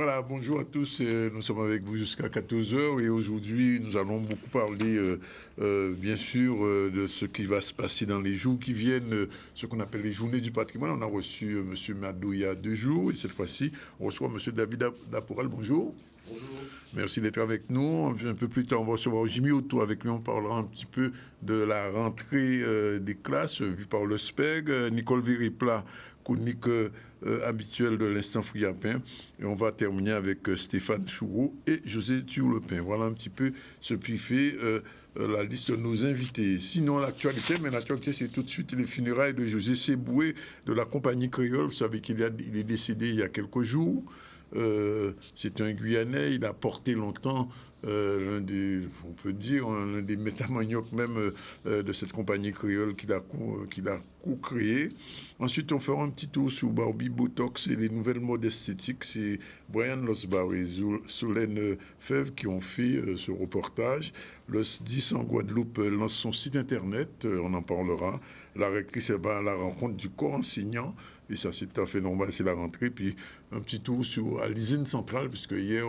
Voilà, bonjour à tous. Nous sommes avec vous jusqu'à 14 heures et aujourd'hui, nous allons beaucoup parler, bien sûr, de ce qui va se passer dans les jours qui viennent, ce qu'on appelle les journées du patrimoine. On a reçu M. Madou il y a 2 jours et cette fois-ci, on reçoit M. David Daporal. Bonjour. Bonjour. Merci d'être avec nous. Un peu plus tard, on va recevoir Jimmy Otto. Avec lui, on parlera un petit peu de la rentrée des classes vue par le SPEG. Nicole Véripla, chronique habituelle de l'Instant Friapin. Et on va terminer avec Stéphane Choureau et José Turlepin. Voilà un petit peu ce qui fait la liste de nos invités. Sinon, l'actualité, c'est tout de suite les funérailles de José Seboué de la compagnie créole. Vous savez qu'il est décédé il y a quelques jours. C'est un Guyanais, il a porté longtemps l'un des métamaniaques même de cette compagnie créole qu'il a co-créé. Ensuite, on fera un petit tour sur Barbie Botox et les nouvelles modes esthétiques. C'est Brian Losbar et Solène Fèvre qui ont fait ce reportage. Le 10 en Guadeloupe lance son site internet, on en parlera. La rectrice va à la rencontre du corps enseignant. Et ça, c'est tout à fait normal, c'est la rentrée. Puis un petit tour à l'usine centrale, puisque hier,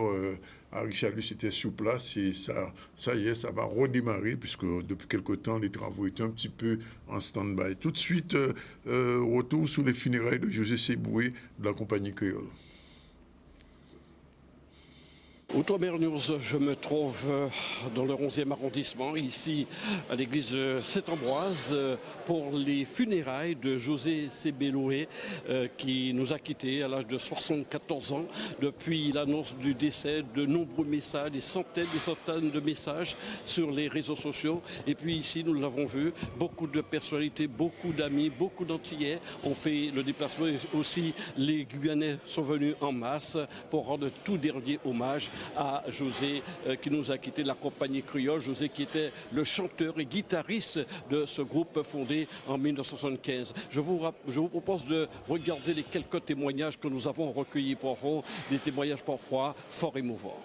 Harry Chalus était sur place et ça y est, ça va redémarrer, puisque depuis quelque temps, les travaux étaient un petit peu en stand-by. Tout de suite, retour sur les funérailles de José Seboué de la compagnie créole. Outre-mer News, je me trouve dans le 11e arrondissement, ici à l'église Saint-Ambroise, pour les funérailles de José Seboué, qui nous a quittés à l'âge de 74 ans. Depuis l'annonce du décès, de nombreux messages, des centaines de messages sur les réseaux sociaux. Et puis ici, nous l'avons vu, beaucoup de personnalités, beaucoup d'amis, beaucoup d'Antillais ont fait le déplacement. Et aussi, les Guyanais sont venus en masse pour rendre tout dernier hommage à José qui nous a quitté de la compagnie créole. José qui était le chanteur et guitariste de ce groupe fondé en 1975. Je vous propose de regarder les quelques témoignages que nous avons recueillis pour vous, des témoignages parfois fort émouvants.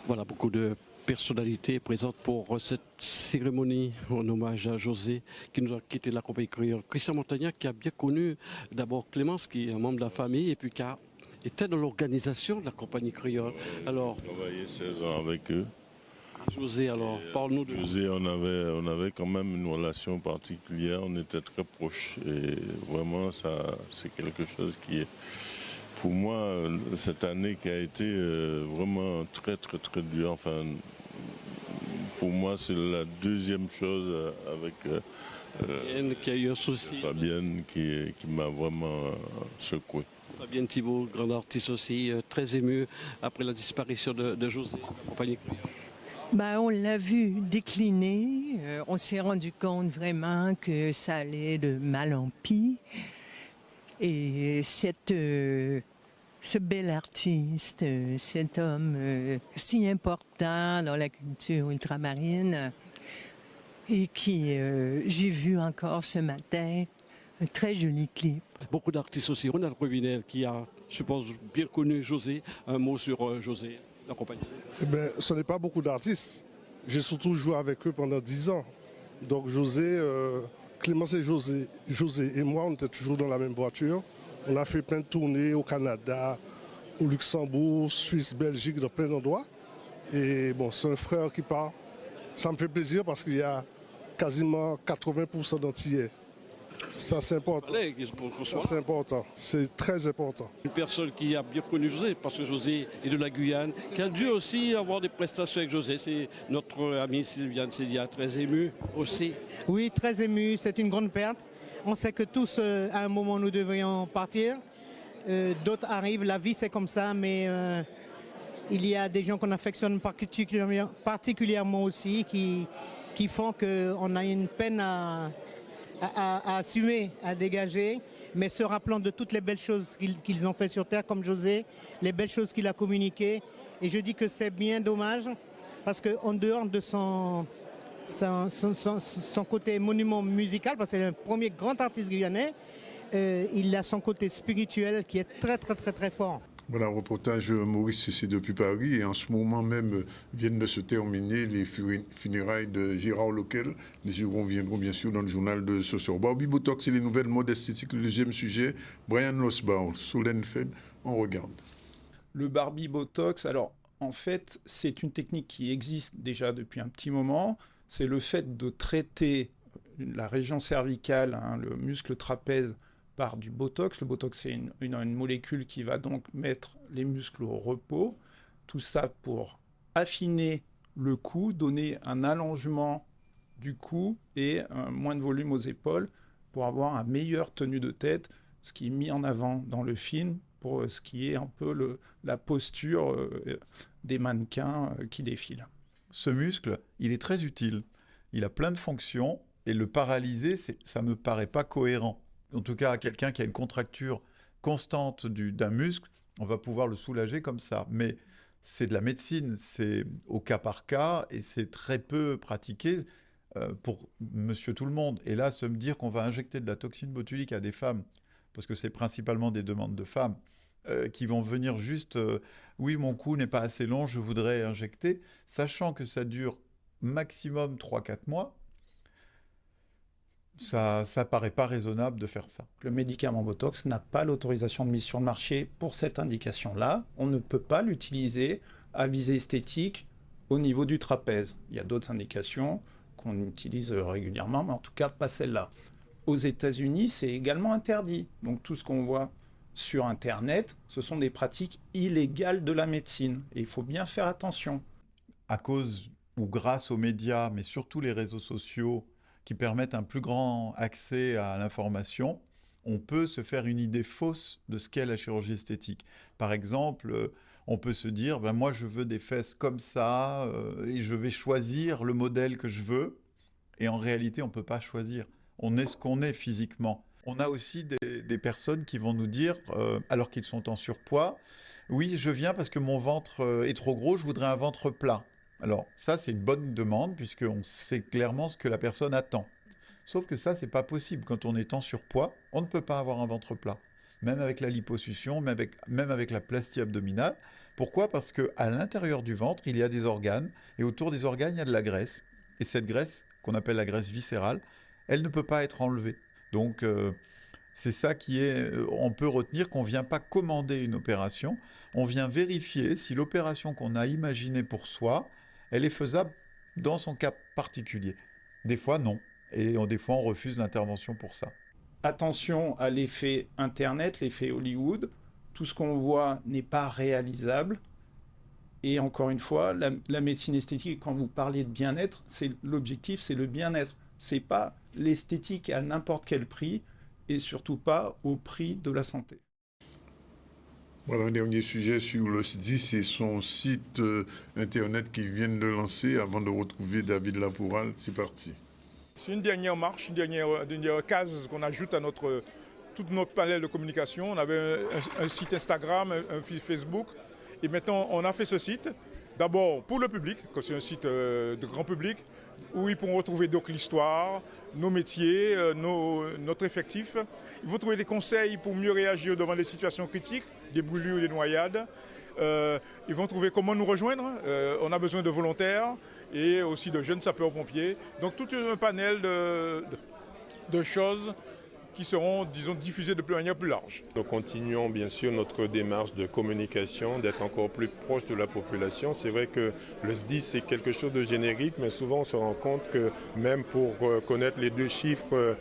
Voilà, beaucoup de personnalités présentes pour cette cérémonie en hommage à José qui nous a quitté de la compagnie créole. Christian Montagnac qui a bien connu d'abord Clémence qui est un membre de la famille et puis qui était dans l'organisation de la compagnie créole. Alors, j'ai travaillé 16 ans avec eux. José, alors, parle-nous de José, on avait quand même une relation particulière, on était très proches et vraiment ça, c'est quelque chose qui est... Pour moi, cette année qui a été vraiment très, très, très dure, enfin, pour moi, c'est la deuxième chose avec Fabienne qui a eu un souci. Fabienne qui m'a vraiment secoué. Fabienne Thibault, grande artiste aussi, très émue après la disparition de José, la compagnie créole. On l'a vu décliner, on s'est rendu compte vraiment que ça allait de mal en pis. Et ce bel artiste, cet homme si important dans la culture ultramarine et qui, j'ai vu encore ce matin, un très joli clip. Beaucoup d'artistes aussi. Ronald Provinel qui a, je pense, bien connu José. Un mot sur José, la compagnie. Ce n'est pas beaucoup d'artistes. J'ai surtout joué avec eux pendant 10 ans. Donc José, Clémence et José et moi, on était toujours dans la même voiture. On a fait plein de tournées au Canada, au Luxembourg, Suisse, Belgique, dans plein d'endroits. Et bon, c'est un frère qui part. Ça me fait plaisir parce qu'il y a quasiment 80% d'Antillais. Ça, c'est important. Ça, c'est important. C'est très important. Une personne qui a bien connu José, parce que José est de la Guyane, qui a dû aussi avoir des prestations avec José. C'est notre amie Sylviane Cédia, très émue aussi. Oui, très émue. C'est une grande perte. On sait que tous, à un moment, nous devrions partir. D'autres arrivent, la vie c'est comme ça, mais il y a des gens qu'on affectionne particulièrement aussi qui font qu'on a une peine à assumer, à dégager, mais se rappelant de toutes les belles choses qu'ils ont fait sur Terre, comme José, les belles choses qu'il a communiquées. Et je dis que c'est bien dommage, parce qu'en dehors de son côté monument musical, parce que c'est le premier grand artiste guyanais, il a son côté spirituel qui est très très très très fort. Voilà, reportage Maurice Cessé depuis Paris. Et en ce moment même viennent de se terminer les funérailles de Gérard Lequel. Nous y reviendrons bien sûr dans le journal de ce soir. Barbie Botox et les nouvelles modes esthétiques. Le deuxième sujet, Brian Losbach, Solène Fed, on regarde. Le Barbie Botox, alors en fait, c'est une technique qui existe déjà depuis un petit moment. C'est le fait de traiter la région cervicale, le muscle trapèze, par du Botox. Le Botox, c'est une molécule qui va donc mettre les muscles au repos. Tout ça pour affiner le cou, donner un allongement du cou et moins de volume aux épaules pour avoir une meilleure tenue de tête, ce qui est mis en avant dans le film pour ce qui est un peu la posture des mannequins qui défilent. Ce muscle, il est très utile. Il a plein de fonctions et le paralyser, ça ne me paraît pas cohérent. En tout cas, à quelqu'un qui a une contracture constante d'un muscle, on va pouvoir le soulager comme ça. Mais c'est de la médecine, c'est au cas par cas et c'est très peu pratiqué pour monsieur tout le monde. Et là, se me dire qu'on va injecter de la toxine botulique à des femmes, parce que c'est principalement des demandes de femmes, qui vont venir juste oui, mon cou n'est pas assez long, je voudrais injecter, sachant que ça dure maximum 3-4 mois. Ça paraît pas raisonnable de faire ça. Le médicament Botox n'a pas l'autorisation de mise sur le marché pour cette indication-là. On ne peut pas l'utiliser à visée esthétique au niveau du trapèze. Il y a d'autres indications qu'on utilise régulièrement, mais en tout cas pas celle-là. Aux États-Unis, c'est également interdit. Donc tout ce qu'on voit sur Internet, ce sont des pratiques illégales de la médecine. Et il faut bien faire attention. À cause ou grâce aux médias, mais surtout les réseaux sociaux, qui permettent un plus grand accès à l'information, on peut se faire une idée fausse de ce qu'est la chirurgie esthétique. Par exemple, on peut se dire, moi je veux des fesses comme ça, et je vais choisir le modèle que je veux, et en réalité on ne peut pas choisir. On est ce qu'on est physiquement. On a aussi des personnes qui vont nous dire, alors qu'ils sont en surpoids, oui, je viens parce que mon ventre est trop gros, je voudrais un ventre plat. Alors ça, c'est une bonne demande puisqu'on sait clairement ce que la personne attend. Sauf que ça, c'est pas possible. Quand on est en surpoids, on ne peut pas avoir un ventre plat. Même avec la liposuction, même avec la plastie abdominale. Pourquoi ? Parce qu'à l'intérieur du ventre, il y a des organes et autour des organes, il y a de la graisse. Et cette graisse, qu'on appelle la graisse viscérale, elle ne peut pas être enlevée. Donc c'est ça on peut retenir qu'on ne vient pas commander une opération, on vient vérifier si l'opération qu'on a imaginée pour soi, elle est faisable dans son cas particulier. Des fois, non. Et des fois, on refuse l'intervention pour ça. Attention à l'effet Internet, l'effet Hollywood. Tout ce qu'on voit n'est pas réalisable. Et encore une fois, la médecine esthétique, quand vous parlez de bien-être, l'objectif, c'est le bien-être. C'est pas l'esthétique à n'importe quel prix et surtout pas au prix de la santé. Voilà un dernier sujet sur le SDI, c'est son site internet qu'ils viennent de lancer avant de retrouver David Lapoural. C'est parti. C'est une dernière marche, une dernière case qu'on ajoute à tout notre panel de communication. On avait un site Instagram, un fil Facebook et maintenant on a fait ce site. D'abord pour le public, que c'est un site de grand public, où ils pourront retrouver donc l'histoire, nos métiers, notre effectif. Ils vont trouver des conseils pour mieux réagir devant des situations critiques, des brûlures, des noyades. Ils vont trouver comment nous rejoindre. On a besoin de volontaires et aussi de jeunes sapeurs-pompiers. Donc tout un panel de choses qui seront, disons, diffusées de manière plus large. Nous continuons bien sûr notre démarche de communication, d'être encore plus proche de la population. C'est vrai que le SDI c'est quelque chose de générique, mais souvent on se rend compte que même pour connaître les 2 chiffres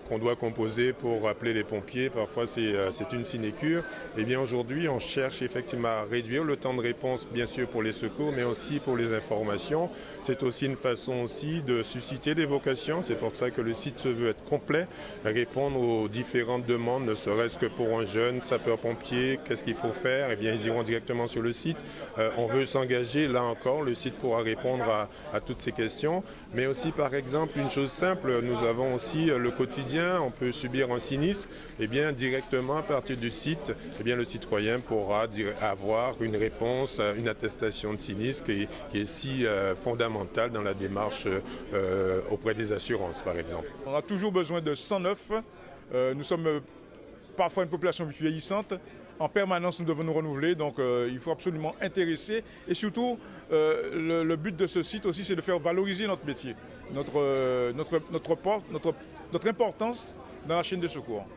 qu'on doit composer pour appeler les pompiers, parfois c'est une sinécure. Et bien aujourd'hui on cherche effectivement à réduire le temps de réponse bien sûr pour les secours, mais aussi pour les informations. C'est aussi une façon aussi de susciter des vocations. C'est pour ça que le site se veut être complet, répondre aux différentes demandes, ne serait-ce que pour un jeune sapeur-pompier, qu'est-ce qu'il faut faire ? Eh bien, ils iront directement sur le site. On veut s'engager, là encore, le site pourra répondre à toutes ces questions. Mais aussi, par exemple, une chose simple, nous avons aussi le quotidien, on peut subir un sinistre, eh bien, directement à partir du site, eh bien, le citoyen pourra avoir une réponse, une attestation de sinistre qui est si fondamentale dans la démarche auprès des assurances, par exemple. On a toujours besoin de 109. Nous sommes parfois une population vieillissante en permanence, nous devons nous renouveler. Donc, il faut absolument intéresser. Et surtout, le but de ce site aussi, c'est de faire valoriser notre métier, notre importance dans la chaîne de secours.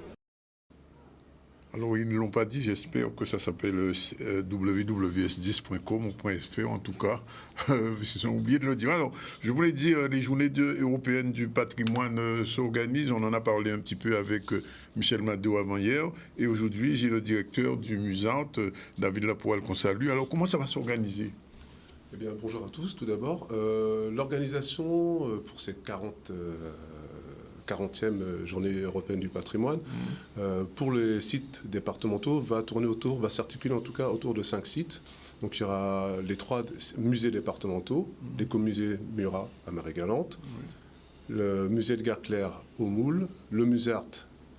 Alors, ils ne l'ont pas dit, j'espère que ça s'appelle www.s10.com ou .fr en tout cas. Ils ont oublié de le dire. Alors, je voulais dire, les journées européennes du patrimoine s'organisent. On en a parlé un petit peu avec Michel Mado avant-hier. Et aujourd'hui, j'ai le directeur du Musart, David Lapoal, qu'on salue. Alors, comment ça va s'organiser ? Eh bien, bonjour à tous, tout d'abord. L'organisation pour cette 40e journée européenne du patrimoine, pour les sites départementaux, va s'articuler en tout cas autour de 5 sites. Donc il y aura les 3 musées départementaux, l'écomusée Murat à Marie-Galante, le musée de Gare-Claire au Moule, le Musart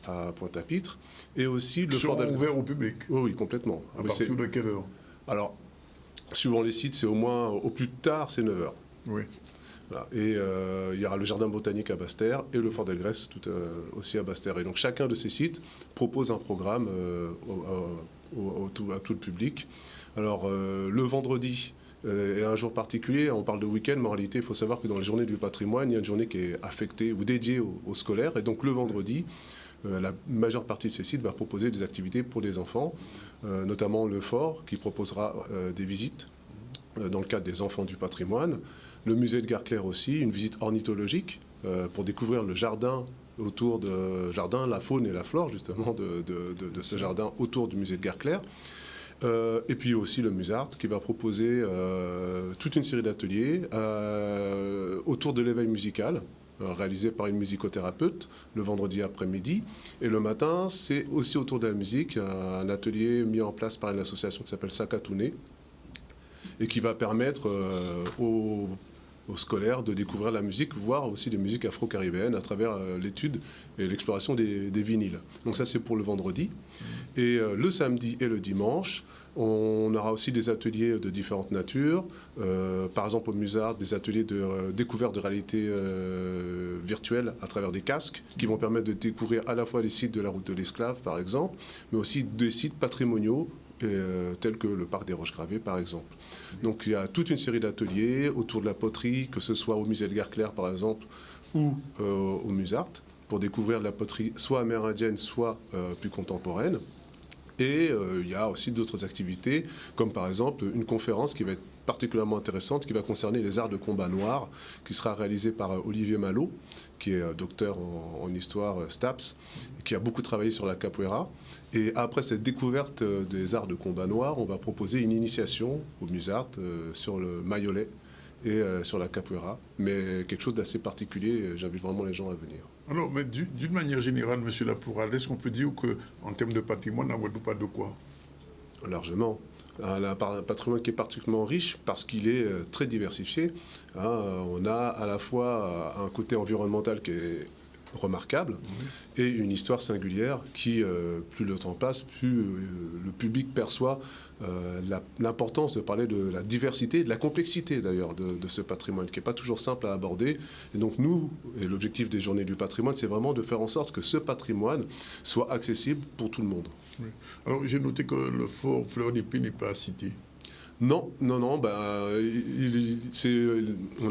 à Pointe-à-Pitre, et aussi le Fort d'Algresse. Ouvert au public? Oui, complètement. À partir de quelle heure? Alors, suivant les sites, c'est au plus tard, c'est 9h. Oui. Voilà. Et il y aura le jardin botanique à Basse-Terre et le Fort d'Algresse aussi à Basse-Terre. Et donc chacun de ces sites propose un programme à tout le public. Alors le vendredi est un jour particulier, on parle de week-end, mais en réalité il faut savoir que dans les journées du patrimoine, il y a une journée qui est affectée ou dédiée aux scolaires. Et donc le vendredi, la majeure partie de ces sites va proposer des activités pour les enfants, notamment le Fort qui proposera des visites dans le cadre des enfants du patrimoine. Le musée de Gare-Claire aussi, une visite ornithologique pour découvrir le jardin la faune et la flore justement de ce jardin autour du musée de Gare-Claire. Et puis aussi le Musart qui va proposer toute une série d'ateliers autour de l'éveil musical réalisé par une musicothérapeute le vendredi après-midi. Et le matin, c'est aussi autour de la musique, un atelier mis en place par une association qui s'appelle Sakatouné et qui va permettre aux scolaires de découvrir la musique, voire aussi des musiques afro-caribéennes à travers l'étude et l'exploration des vinyles. Donc ça, c'est pour le vendredi. Et le samedi et le dimanche, on aura aussi des ateliers de différentes natures. Par exemple, au Musart, des ateliers de découverte de réalité virtuelle à travers des casques qui vont permettre de découvrir à la fois les sites de la route de l'Esclave, par exemple, mais aussi des sites patrimoniaux tels que le parc des Roches Gravées, par exemple. Donc il y a toute une série d'ateliers autour de la poterie, que ce soit au musée de Gare-Claire, par exemple, ou au Musart, pour découvrir la poterie soit amérindienne, soit plus contemporaine. Et il y a aussi d'autres activités, comme par exemple une conférence qui va être particulièrement intéressante, qui va concerner les arts de combat noirs, qui sera réalisée par Olivier Malo, qui est docteur en histoire STAPS, et qui a beaucoup travaillé sur la capoeira. Et après cette découverte des arts de combat noirs, on va proposer une initiation au Musart sur le mayolet et sur la capoeira, mais quelque chose d'assez particulier, j'invite vraiment les gens à venir. Alors, mais d'une manière générale, M. Laporal, est-ce qu'on peut dire qu'en termes de patrimoine, la Guadeloupe a de quoi? Largement. Un patrimoine qui est particulièrement riche parce qu'il est très diversifié. On a à la fois un côté environnemental qui est remarquable et une histoire singulière qui, plus le temps passe, plus le public perçoit l'importance de parler de la diversité et de la complexité d'ailleurs de ce patrimoine qui n'est pas toujours simple à aborder. Et donc nous, et l'objectif des Journées du patrimoine, c'est vraiment de faire en sorte que ce patrimoine soit accessible pour tout le monde. Oui. Alors j'ai noté que le fort Fleur d'Épée n'est pas cité. Non. On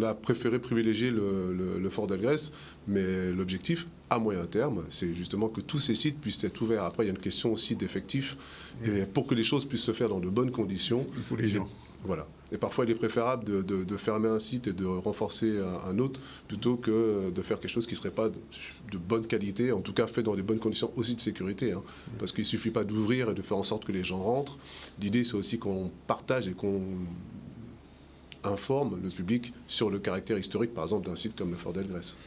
a préféré privilégier le Fort d'Algresse, mais l'objectif, à moyen terme, c'est justement que tous ces sites puissent être ouverts. Après, il y a une question aussi d'effectifs. Et pour que les choses puissent se faire dans de bonnes conditions, il faut les gens. Voilà. Et parfois, il est préférable de fermer un site et de renforcer un autre plutôt que de faire quelque chose qui ne serait pas de bonne qualité, en tout cas fait dans des bonnes conditions aussi de sécurité. Parce qu'il ne suffit pas d'ouvrir et de faire en sorte que les gens rentrent. L'idée, c'est aussi qu'on partage et qu'on informe le public sur le caractère historique, par exemple, d'un site comme le Fort d'Algresse.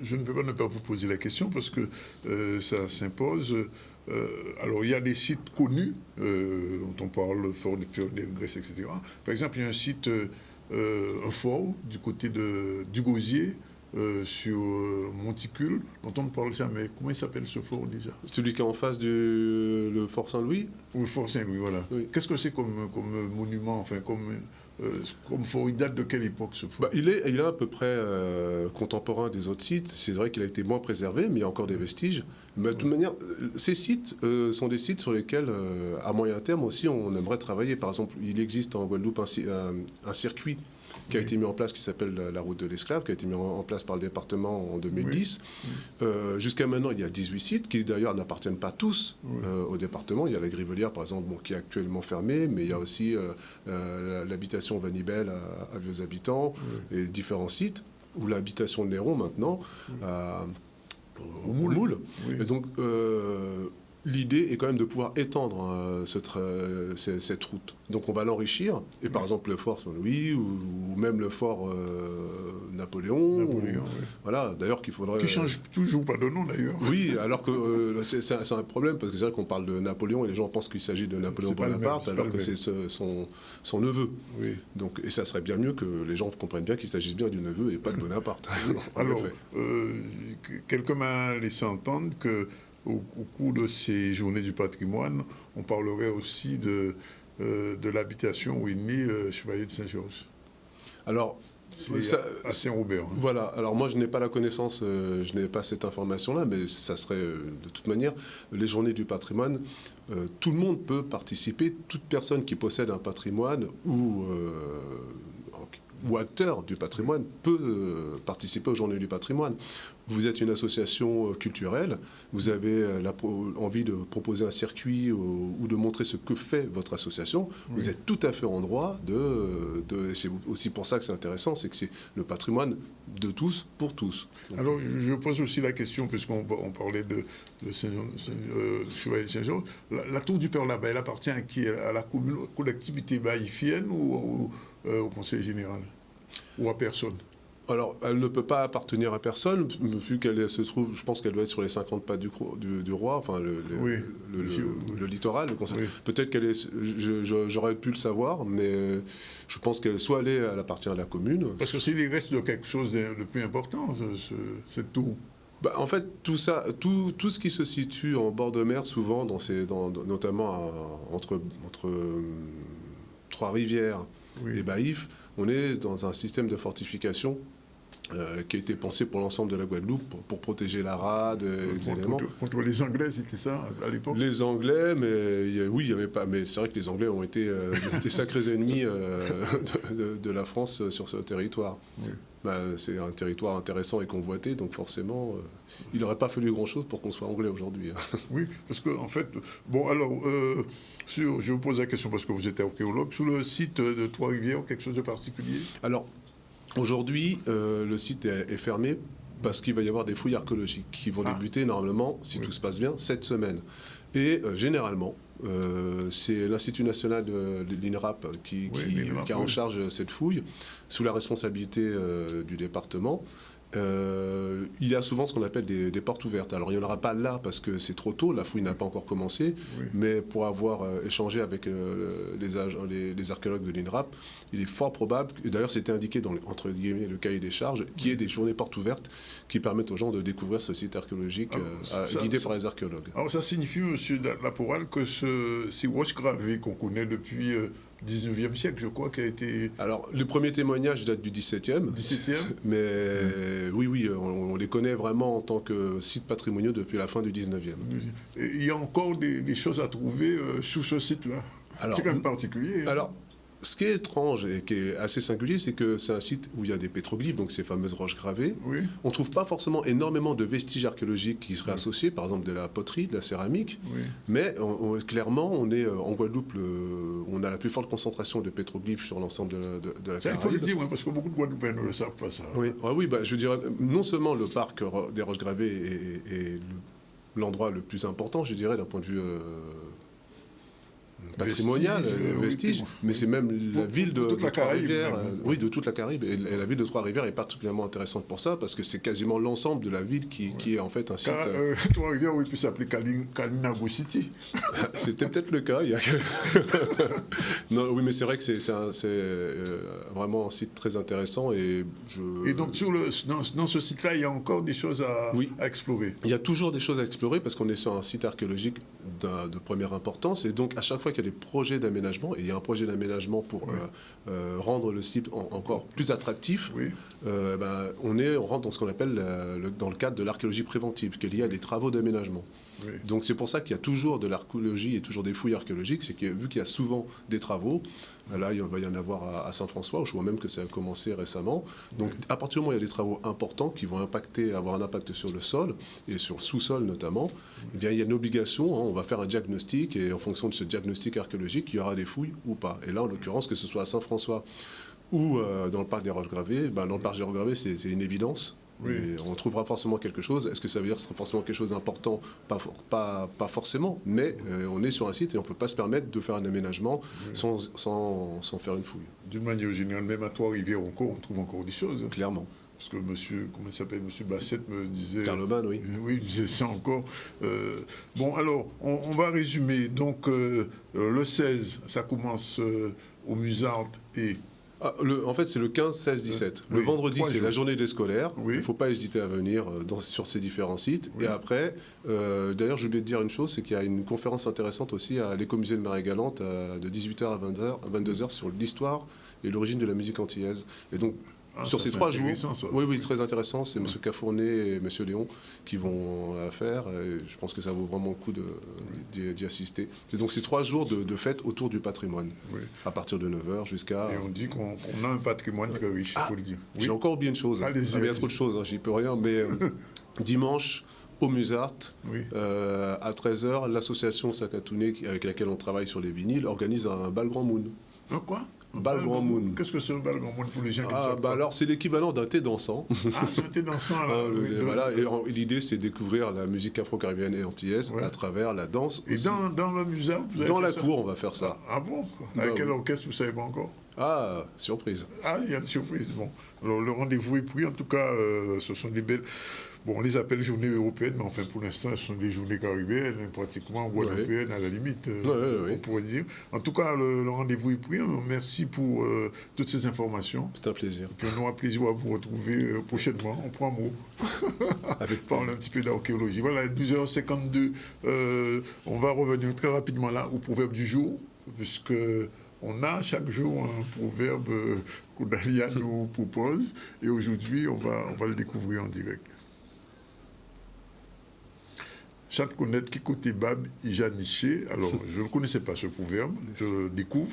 Je ne peux pas ne pas vous poser la question parce que ça s'impose. Alors, il y a des sites connus dont on parle, le Fort d'Algresse, etc. Par exemple, il y a un site, un fort du côté du Gosier, sur Monticule, dont on ne parle jamais. Comment il s'appelle ce fort déjà? Celui qui est en face du Fort Saint-Louis? Oui, Fort Saint-Louis, voilà. Oui. Qu'est-ce que c'est comme monument, enfin, comme comme fort, il date de quelle époque ce fort? Il est à peu près contemporain des autres sites. C'est vrai qu'il a été moins préservé, mais il y a encore des vestiges. Mais de toute manière, ces sites sont des sites sur lesquels, à moyen terme aussi, on aimerait travailler. Par exemple, il existe en Guadeloupe un circuit qui a été mis en place, qui s'appelle la route de l'esclave, qui a été mis en place par le département en 2010. Jusqu'à maintenant, il y a 18 sites qui d'ailleurs n'appartiennent pas tous au département. Il y a la Grivelière, par exemple, qui est actuellement fermée, mais il y a aussi l'habitation Vanibel à Vieux Habitants et différents sites, ou l'habitation de Néron maintenant au Moule. Et donc, l'idée est quand même de pouvoir étendre cette route. Donc on va l'enrichir. Et par exemple le fort Saint-Louis ou même le fort Napoléon. Voilà, d'ailleurs qu'il faudrait... Qui change toujours pas de nom d'ailleurs. Oui, alors que c'est un problème parce que c'est vrai qu'on parle de Napoléon et les gens pensent qu'il s'agit de Napoléon Bonaparte alors que c'est son neveu. Oui. Donc, et ça serait bien mieux que les gens comprennent bien qu'il s'agisse bien du neveu et pas de Bonaparte. Alors, quelqu'un m'a laissé entendre que au cours de ces journées du patrimoine, on parlerait aussi de l'habitation où est né Chevalier de Saint-Georges. Alors, à Saint-Robert. Hein. Voilà. Alors moi, je n'ai pas la connaissance, je n'ai pas cette information-là, mais ça serait, de toute manière, les journées du patrimoine, tout le monde peut participer, toute personne qui possède un patrimoine ou acteur du patrimoine peut participer aux journées du patrimoine. Vous êtes une association culturelle, vous avez envie de proposer un circuit ou de montrer ce que fait votre association, vous êtes tout à fait en droit c'est aussi pour ça que c'est intéressant, c'est que c'est le patrimoine de tous pour tous. Donc, alors, je pose aussi la question, puisqu'on parlait de Chevalier de Saint-Georges, la Tour du Père Labat, elle appartient à qui? À la collectivité baïfienne ou au Conseil général? Ou à personne? Alors, elle ne peut pas appartenir à personne, vu qu'elle se trouve, je pense qu'elle doit être sur les 50 pas du roi, enfin le littoral. Le peut-être qu'elle est, j'aurais pu le savoir, mais je pense qu'elle soit elle appartient à la commune. Parce que c'est les restes de quelque chose de plus important, cette tour. En fait, tout ça, tout ce qui se situe en bord de mer, souvent, notamment entre Trois-Rivières et Baïf, on est dans un système de fortification qui a été pensé pour l'ensemble de la Guadeloupe, pour protéger la rade, contre les Anglais, c'était ça, à l'époque? Les Anglais, mais il n'y avait pas... Mais c'est vrai que les Anglais ont été des sacrés ennemis de la France sur ce territoire. Oui. C'est un territoire intéressant et convoité, donc forcément, il n'aurait pas fallu grand-chose pour qu'on soit anglais aujourd'hui. Oui, parce qu'en fait... Bon, alors, je vous pose la question parce que vous êtes archéologue. Sur le site de Trois-Rivières, quelque chose de particulier? Alors, aujourd'hui, le site est fermé parce qu'il va y avoir des fouilles archéologiques qui vont débuter normalement, si tout se passe bien, cette semaine. Et généralement, c'est l'Institut national de l'INRAP qui a en charge cette fouille, sous la responsabilité du département. Il y a souvent ce qu'on appelle des portes ouvertes. Alors il n'y en aura pas là parce que c'est trop tôt, la fouille n'a pas encore commencé, mais pour avoir échangé avec les archéologues de l'INRAP, il est fort probable, et d'ailleurs c'était indiqué dans entre guillemets le cahier des charges, qu'il y ait des journées portes ouvertes qui permettent aux gens de découvrir ce site archéologique guidé par les archéologues. Alors ça signifie, M. Laporal, que ces roches gravées qu'on connaît depuis 19e siècle, je crois, qui a été... Alors, les premiers témoignages datent du 17e. 17e. Mais oui, on les connaît vraiment en tant que sites patrimoniaux depuis la fin du 19e. Et il y a encore des choses à trouver sur ce site-là. C'est quand même particulier. Alors, ce qui est étrange et qui est assez singulier, c'est que c'est un site où il y a des pétroglyphes, donc ces fameuses roches gravées. Oui. On ne trouve pas forcément énormément de vestiges archéologiques qui seraient associés, par exemple de la poterie, de la céramique. Oui. Mais clairement, on est en Guadeloupe, on a la plus forte concentration de pétroglyphes sur l'ensemble de la Caraïbe. Il faut le dire, parce que beaucoup de Guadeloupéens ne le savent pas, ça. Oui, je dirais, non seulement le parc des roches gravées est l'endroit le plus important, je dirais, d'un point de vue... patrimonial, vestiges, mais c'est même la ville de Trois-Rivières, de toute la Caraïbe. Et la ville de Trois-Rivières est particulièrement intéressante pour ça, parce que c'est quasiment l'ensemble de la ville qui est en fait un site... Trois-Rivières aurait pu s'appeler Kalinago City. C'était peut-être le cas. Non, oui, mais c'est vrai que c'est vraiment un site très intéressant. Et donc, dans ce site-là, il y a encore des choses à explorer. Il y a toujours des choses à explorer, parce qu'on est sur un site archéologique de première importance, et donc à chaque fois qu'il y a des projets d'aménagement, et il y a un projet d'aménagement pour rendre le site encore plus attractif. Oui. On rentre dans ce qu'on appelle dans le cadre de l'archéologie préventive, qui est lié à des travaux d'aménagement. Oui. Donc c'est pour ça qu'il y a toujours de l'archéologie et toujours des fouilles archéologiques, c'est que vu qu'il y a souvent des travaux, là il va y en avoir à Saint-François, je vois même que ça a commencé récemment. Donc à partir du moment où il y a des travaux importants qui vont avoir un impact sur le sol et sur le sous-sol notamment, eh bien il y a une obligation, on va faire un diagnostic et en fonction de ce diagnostic archéologique, il y aura des fouilles ou pas. Et là en l'occurrence, que ce soit à Saint-François ou dans le parc des Roches Gravées, dans le parc des Roches Gravées c'est une évidence. Oui. On trouvera forcément quelque chose. Est-ce que ça veut dire que ce sera forcément quelque chose d'important? Pas forcément, mais on est sur un site et on ne peut pas se permettre de faire un aménagement sans faire une fouille. D'une manière générale, même à Trois-Rivières encore, on trouve encore des choses. Clairement. Parce que comment il s'appelle, monsieur Bassett me disait... Carloman, oui. Oui, il disait ça encore. Bon, alors, on va résumer. Donc, le 16, ça commence au Musard et... En fait, c'est le 15, 16, 17. Le vendredi, c'est la journée des scolaires. Oui. Il ne faut pas hésiter à venir sur ces différents sites. Oui. Et après, d'ailleurs, j'ai oublié de dire une chose, c'est qu'il y a une conférence intéressante aussi à l'écomusée de Marie-Galante de 18h à 22h sur l'histoire et l'origine de la musique antillaise. Et donc, sur ces 3 jours, oui, très intéressant. C'est M. Cafournet et M. Léon qui vont la faire. Et je pense que ça vaut vraiment le coup d'y assister. Et donc, c'est 3 jours de fête autour du patrimoine, à partir de 9h jusqu'à... Et on dit qu'on a un patrimoine très riche, il faut le dire. Oui. J'ai encore oublié une chose. Il y a trop de choses, j'y peux rien, mais dimanche... Au Musart, à 13h, l'association Sakatouné, avec laquelle on travaille sur les vinyles, organise un bal Grand Moon. Quoi? Bal Grand Moon. Qu'est-ce que c'est un bal Grand Moon pour les gens qui savent pas? Alors, c'est l'équivalent d'un thé dansant. C'est un thé dansant, alors. Voilà, et l'ididée, c'est de découvrir la musique afro-caribéenne et antillaise à travers la danse. Et dans le Musart, vous avez dans la cour, on va faire ça. Ah bon? Avec quel orchestre, vous ne savez pas encore? Ah, surprise. Ah, il y a une surprise. Bon, alors le rendez-vous est pris. En tout cas, ce sont des belles... Bon, on les appelle journées européennes, mais enfin, pour l'instant, ce sont des journées caribéennes, pratiquement guadeloupéennes à la limite, on pourrait dire. En tout cas, le rendez-vous est pris. Merci pour toutes ces informations. C'est un plaisir. Et puis, on aura plaisir à vous retrouver prochainement. On prend un mot. Parler un petit peu d'archéologie. Voilà, 12h52. On va revenir très rapidement là au proverbe du jour, puisque... On a chaque jour un proverbe qu'Odalia nous propose et aujourd'hui, on va le découvrir en direct. Chat connaître qui côté Bab Ijaniché. Alors, je ne connaissais pas ce proverbe, je le découvre.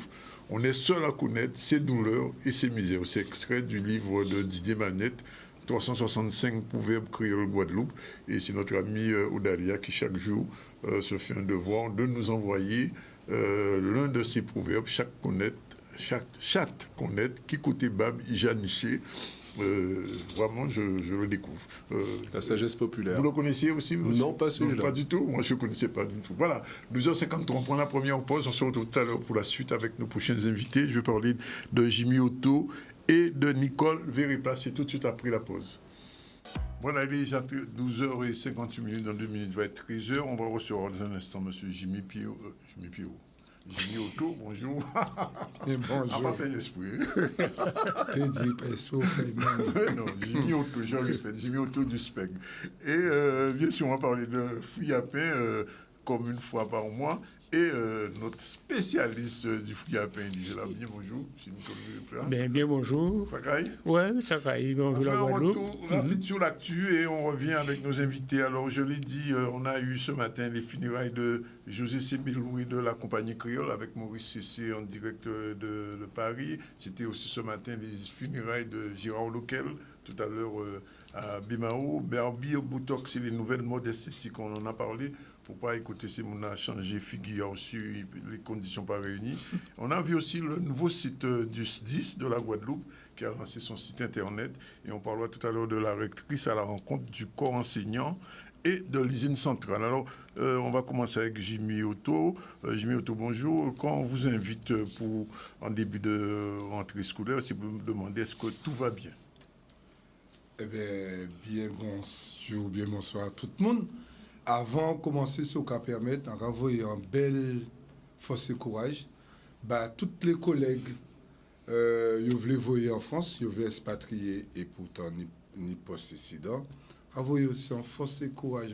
On est seul à connaître ses douleurs et ses misères. C'est extrait du livre de Didier Manette, 365 proverbes créoles Guadeloupe. Et c'est notre ami Odalia qui, chaque jour, se fait un devoir de nous envoyer l'un de ces proverbes, chat connaître, qui côté Bab Ijaniché. Vraiment, je le découvre. La sagesse populaire. Vous le connaissiez aussi? Non, pas celui-là. Pas du tout. Moi, je ne connaissais pas du tout. Voilà, 12h53, on prend la première pause. On se retrouve tout à l'heure pour la suite avec nos prochains invités. Je vais parler de Jimmy Otto et de Nicole Véripas. C'est tout de suite après la pause. Voilà, il est déjà 12h58, dans 2 minutes, va être 13h. On va recevoir dans un instant M. Jimmy Otto, bonjour. Bonjour. Ah, pas fait esprit. Tu dis pas esprit. Non, Jimmy Otto, j'en répète, Jimmy Otto du SPEG. Et bien sûr, on va parler de fruits à pain comme une fois par mois. Et notre spécialiste du fruit à pain, Nigel Abnier, bonjour. Bien, bonjour. Ça caille? Oui, ça caille. Bonjour la Guadeloupe. On fait un retour rapide sur l'actu et on revient avec nos invités. Alors, je l'ai dit, on a eu ce matin les funérailles de José Sébéloué de la compagnie créole avec Maurice Cessé en direct de Paris. C'était aussi ce matin les funérailles de Gérard Loquel, tout à l'heure à Bimao. Barbi, Botox et les nouvelles modes esthétiques, on en a parlé. Il ne faut pas écouter si on a changé figure sur les conditions pas réunies. On a vu aussi le nouveau site du SDIS de la Guadeloupe qui a lancé son site internet. Et on parlera tout à l'heure de la rectrice à la rencontre du corps enseignant et de l'usine centrale. Alors, on va commencer avec Jimmy Otto. Jimmy Otto, bonjour. Quand on vous invite en début de rentrée scolaire, si vous me demandez est-ce que tout va bien? Eh bien, bonjour, bien bonsoir à tout le monde. Avant de commencer, ce qu'on permet, on va envoyer un bel force et courage. Tous les collègues, ils voulaient voyager en France, ils voulaient expatrier et pourtant, ni post-décidant. Envoyer aussi un force et courage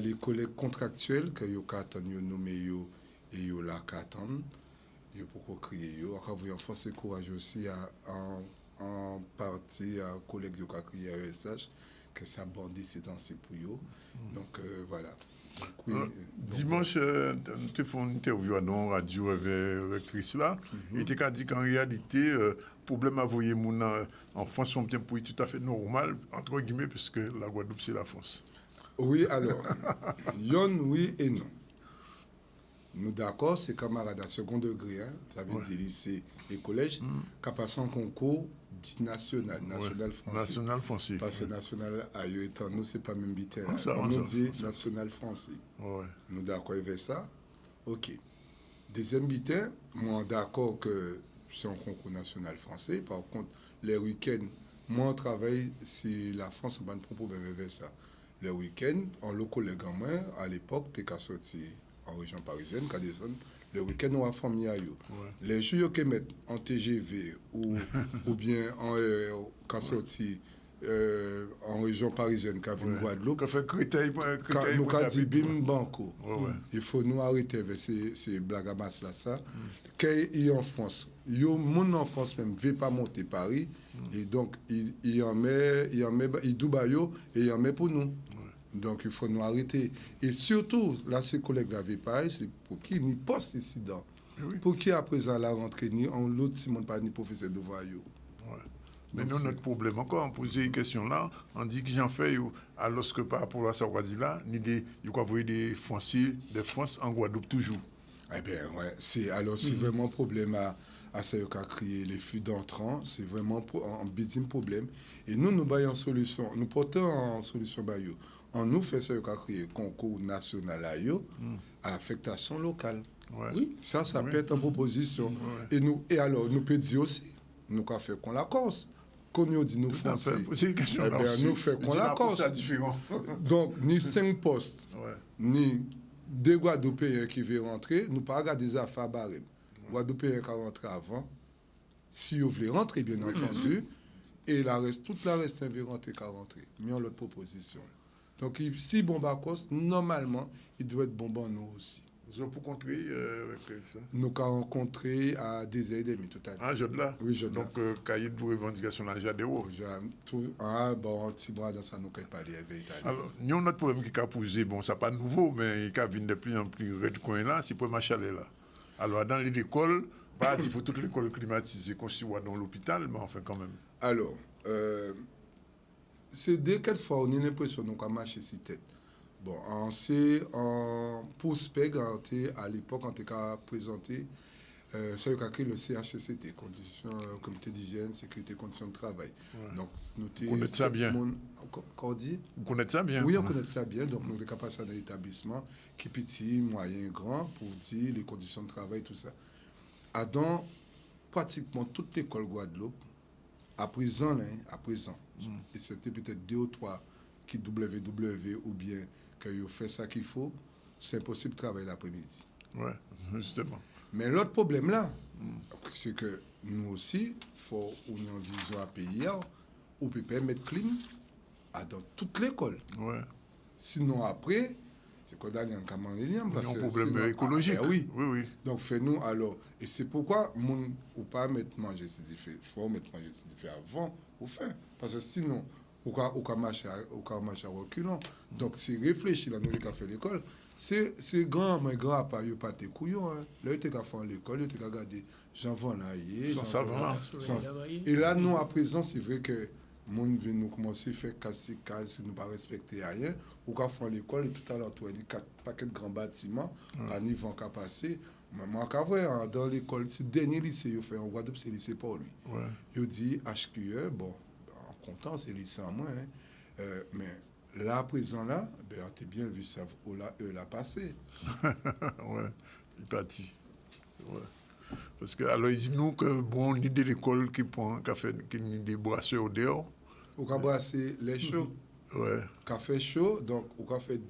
les collègues contractuels, que ils ont nommé et yo là qu'attendre, yo pour crier yo, on a force et courage aussi en partie à collègues yo qui crié à ESH que ça bandit c'est ainsi pour yo. Donc voilà. Donc, oui, dimanche, tu fais une interview à nos radio avec Chris là, et tu as dit qu'en réalité, problème à voyer mon en France sont bien pour tout à fait normal, entre guillemets, parce que la Guadeloupe c'est la France. Oui, alors, yon oui et non. Nous d'accord, c'est camarades à second degré, hein, ça veut dire lycée et collège, qui a passé un concours dit national français. National français. Parce que national, ailleurs étant nous, c'est pas même bité. Ça, on nous dit national français. Nous d'accord avec ça. Ok. Deuxième bité, moi d'accord que c'est un concours national français. Par contre, les week-ends, moi on travaille si la France n'a pas de problème avec ça. Les week-ends, en local les gamins, à l'époque, t'es qu'à sortir en région parisienne, qu'à des zones, le week-end, on va famille à eux. Les jours qu'ils mettent en TGV ou bien quand sorti en région parisienne, qu'à une Guadeloupe, qu'on fait critère, nous avons dit bim banco. Il faut nous arrêter avec ces blagues à masse là, ça. Qu'il y a en France, mon en France même ne veut pas monter Paris, et donc il en met, il doubayo et il en met pour nous. Donc, il faut nous arrêter. Et surtout, là, ces collègues n'avaient pas, c'est pour qui ni post-incident. Pour qui, à présent, la rentrée, ni en l'autre, Simon pas ni professeur de voyou. Mais nous, notre problème encore, on posait une question là, on dit que j'en fais, alors que par rapport à ça, on dit là, il faut envoyer des Français de France en Guadeloupe toujours. Eh bien, ouais, c'est vraiment un problème à ce qu'a créé les flux d'entrants, c'est vraiment un bêtise problème. Et nous baillons en solution, nous portons en solution baillot. On nous fait ce qu'a créé concours national à affectation locale. Oui. Ça peut être en proposition. Et alors, nous peut dire aussi, nous avons fait qu'on la cause. Comme nous dit nous français, nous fait qu'on la cause. Donc, ni 5 postes, ni 2 Guadeloupéens qui veulent rentrer, nous pas regarder des affaires barrées. Guadeloupéens qui rentrent avant, si vous voulez rentrer, bien entendu, et toute la reste veut rentrer qui rentrer. Mais on l'autre proposition. Donc, si Bombacos, normalement, il doit être bon nous aussi. Vous avez rencontré avec ça? Nous avons rencontré à 2h30 tout à l'heure. Ah, je là? Oui, je là. Donc, cahier de revendications là, j'ai des hauts. Bon, si moi, dans ça, nous avons parlé avec l'Italie. Alors, nous avons notre problème qui a posé, bon, ça pas nouveau, mais il a vu de plus en plus red coin là, c'est pour m'achaler là. Alors, dans l'école, il faut toute l'école climatisée qu'on soit dans l'hôpital, mais enfin, quand même. Alors, c'est dès quelques fois, on a l'impression qu'on a marché sur tête. Bon, pour SPEG, à l'époque, on a présenté ça a créé le CHCCT, Comité d'hygiène, sécurité, conditions de travail. Donc, vous connaissez ça bien. Vous connaissez ça bien? Oui, on connaît ça bien. Donc, nous avons capacités dans l'établissement, qui est petit, moyen, grand, pour dire les conditions de travail, tout ça. Dans pratiquement toute l'école Guadeloupe, à présent, et c'était peut-être 2 ou 3 qui WW ou bien que vous fait ça qu'il faut, c'est impossible de travailler l'après-midi. Oui, justement. Mais l'autre problème là, c'est que nous aussi, il faut une vision à payer, on peut permettre clim dans toute l'école. Ouais. Sinon après, c'est qu'on a un camarade. Parce que un problème écologique. Oui. Donc fais-nous alors. Et c'est pourquoi on ne pas mettre manger si difficile. Il faut mettre manger si difficile avant ou faire. Parce que sinon, on va marcher à reculons. Donc c'est réfléchir là, nous les fait l'école. C'est grand, mais grand à part, il n'y a pas de couillons. Là, il y a fait l'école, il y a regardé Jean Van Laye. Et là, nous, à présent, c'est vrai que monde vient nous commencer à faire casser cases, nous ne pas respecter rien. Ou quand on fait l'école, et tout à l'heure, il y a 4 paquets de grands bâtiments, à niveau qu'à passer. Mais moi, dans l'école, c'est le dernier lycée qu'il fait en Guadeloupe, c'est le lycée pour lui. Il dit HQE, bon, en comptant, c'est le lycée en moins. Mais là, à présent, là, ben, on a bien vu ça, l'a passé. Ouais, il est parti. Ouais. Parce que, alors, il dit nous que, bon, l'idée de l'école qui a des brasseurs au dehors. On a brassé les chauds. Ouais. Qui fait chaud, donc on a fait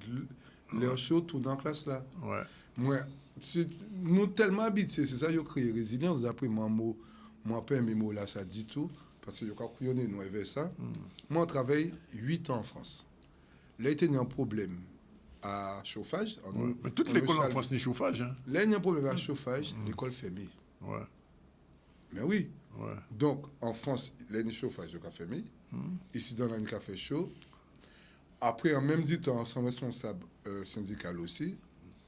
l'air chaud tout dans la classe là. Ouais. Moi, nous tellement habitués, c'est ça qui a créé résilience. D'après moi, mes mots là, ça dit tout. Parce que je crois que nous avons ça. Moi, on travaille 8 ans en France. Là, il y a un problème à chauffage. Mais toutes les écoles en France, c'est chauffage. Hein. Là, il y a un problème à chauffage, l'école fermée. Ouais. Mais oui. Ouais. Donc, en France, il y a un chauffage de café fermé. Ici, dans un café chaud. Après, en même temps, sans responsable syndical aussi,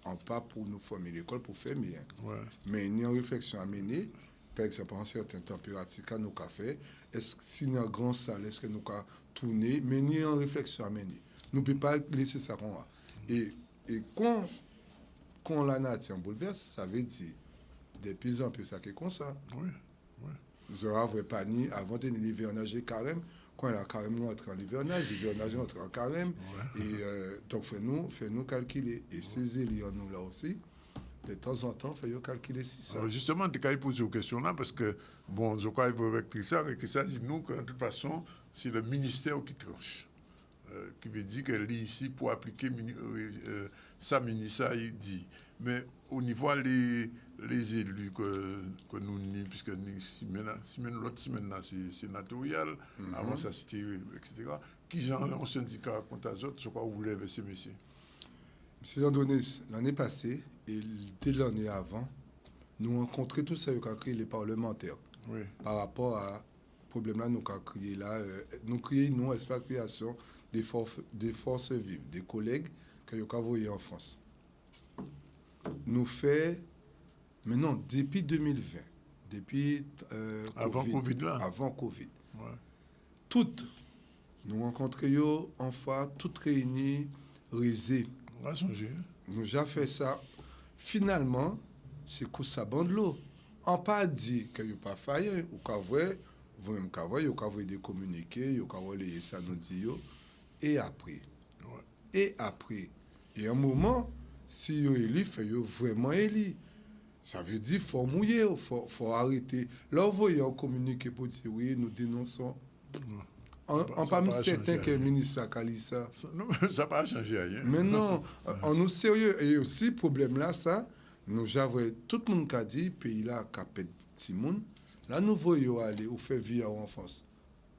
on part pour nous former l'école pour fermer. Hein. Ouais. Mais il y a une réflexion à mener. Par exemple, en certaines températures, quand nous avons fait, est-ce que s'il y a une grande salle, est-ce que nous avons tourné? Mais il y a une réflexion à mener. Nous ne pouvons pas laisser ça comme ça. Et quand la nature bouleverse, ça veut dire de plus en plus ça qui est comme ça. Oui. Oui. Nous aurons panier avant de l'hivernage et carême. Quand la carême entre en hivernage, l'hivernage entre en carême. Ouais. Et donc, fais-nous calculer. Et ces élions, nous là aussi, de temps en temps, il faut calculer si ça. Alors justement, tu as posé aux questions là parce que, bon, je crois qu'il faut rectifier ça, dit-nous que de toute façon, c'est le ministère qui tranche. Qui veut dire qu'elle est ici pour appliquer ça, ministère, il dit. Mais au niveau les élus que nous ni puisque l'autre semaine là, c'est sénatorial, avant ça c'était, etc. Qui genre un syndicat contre les autres, je crois, vous voulez avec ces messieurs. Monsieur Andonis, l'année passée, et dès l'année avant, nous rencontrons tous ceux qui ont créé les parlementaires. Oui. Par rapport à ce problème-là, nous avons créé là, nous créons espace création des forces vives, des collègues que nous avons envoyés en France. Nous faisons, maintenant, depuis 2020, depuis avant Covid là. Avant Covid. Ouais. Toutes, nous rencontrions en fois, toutes réunies, réseaux. Nous avons fait ça. Finalement, c'est que ça bande l'eau. On n'a pas dit qu'il n'y a pas failli, ou qu'à vrai, vous-même qu'à vrai, ou qu'à vrai des communiqués, ou qu'à vrai les ça nous dit. Et après. Ouais. Et après. Et à un moment, si vous élu, il faut vraiment élu. Ça veut dire qu'il faut mouiller, il faut arrêter. Là, vous voyez, on communique pour dire oui, nous dénonçons. On pas mis certain que le ministre a calé ça. Ça n'a pas changé rien. Mais non, on nous sérieux. Et aussi, le problème là, ça, nous avons tout le monde qui a dit, le pays là, qui a petit monde, là, nous voyons aller, ou faire vivre en France.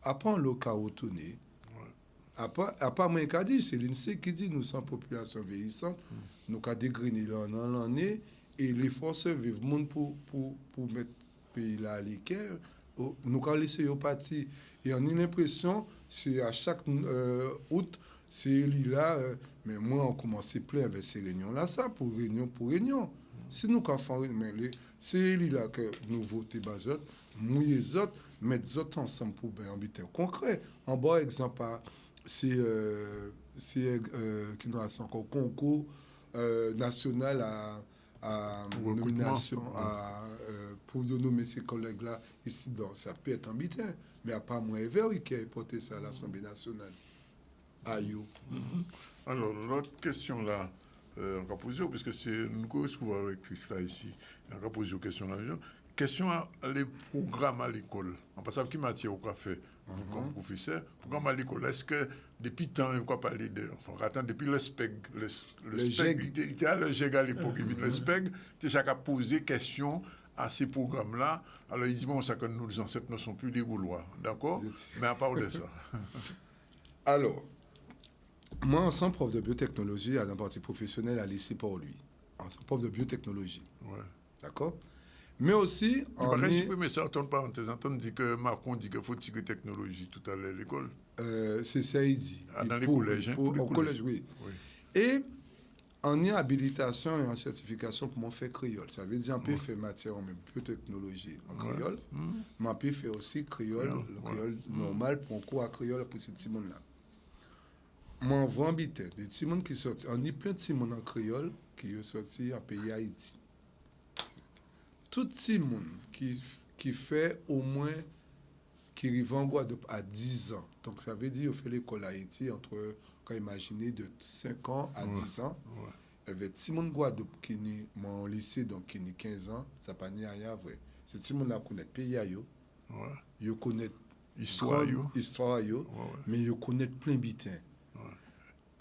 Après, le cas retourné. Après, moi, qui a dit, c'est l'INSEE qui dit, nous sommes population vieillissante, nous avons dégrainé l'année, et les forces vivent monde pour mettre le pays là à l'équerre. Nous avons laissé au parti. Et on a l'impression, c'est à chaque août, c'est là, mais moi, on commence plein avec ces réunions-là, ça, pour réunion. Si nous avons fait c'est là que nous votons, mouiller les autres, mettre les autres ensemble pour un but concret. En bas, exemple, c'est qui nous a encore concours national à nomination pour nommer ces collègues-là ici. Donc, ça peut être un butin, mais à part moi et Véry qui a porté ça à l'Assemblée nationale. Aïe. Alors, l'autre question là, on va poser, parce que c'est nous souvent avec ça ici, on va poser une question là. Question à les programmes à l'école. En passant, qui matière au fait comme professeur, programme à l'école, est-ce que depuis temps, on va parler de. Enfin, attends, depuis le SPEG, le SPEG, il y a le GEG à l'époque, le SPEG, tu as posé question à ces programmes-là. Alors, il dit, bon, ça que nos ancêtres ne sont plus des Gaulois, d'accord? Mais à part de ça. Alors, moi, en tant que prof de biotechnologie, à la partie professionnelle, à laisser pour lui. En tant que prof de biotechnologie. Ouais. D'accord? Mais aussi, mais ça, en parenthèse, on dit que Macron dit qu'il faut tirer technologie tout à l'heure à l'école. C'est ça, il dit. Dans les collèges, au collège, oui. Et on y a habilitation et en certification pour mon faire créole. Ça veut dire qu'on peut faire matière en même biotechnologie en créole, mais on peut faire aussi créole, le créole normal pour un cours à créole pour ces petits monde-là. Moi, on voit en bité, des petits monde qui sortent. On y a plein de petits monde en créole qui sont sortis en pays Haïti. Tout petit monde qui fait au moins, qui arrive en Guadeloupe à 10 ans. Donc, ça veut dire qu'il fait l'école à Haïti entre, quand imaginez, de 5 ans à 10 ans. Il y avait petit monde Guadeloupe qui est mon lycée, donc qui est 15 ans, ça n'a pas ni rien vrai. C'est petit monde qui connaît le pays, ils connaissent l'histoire, mais ils connaissent plein de bitins.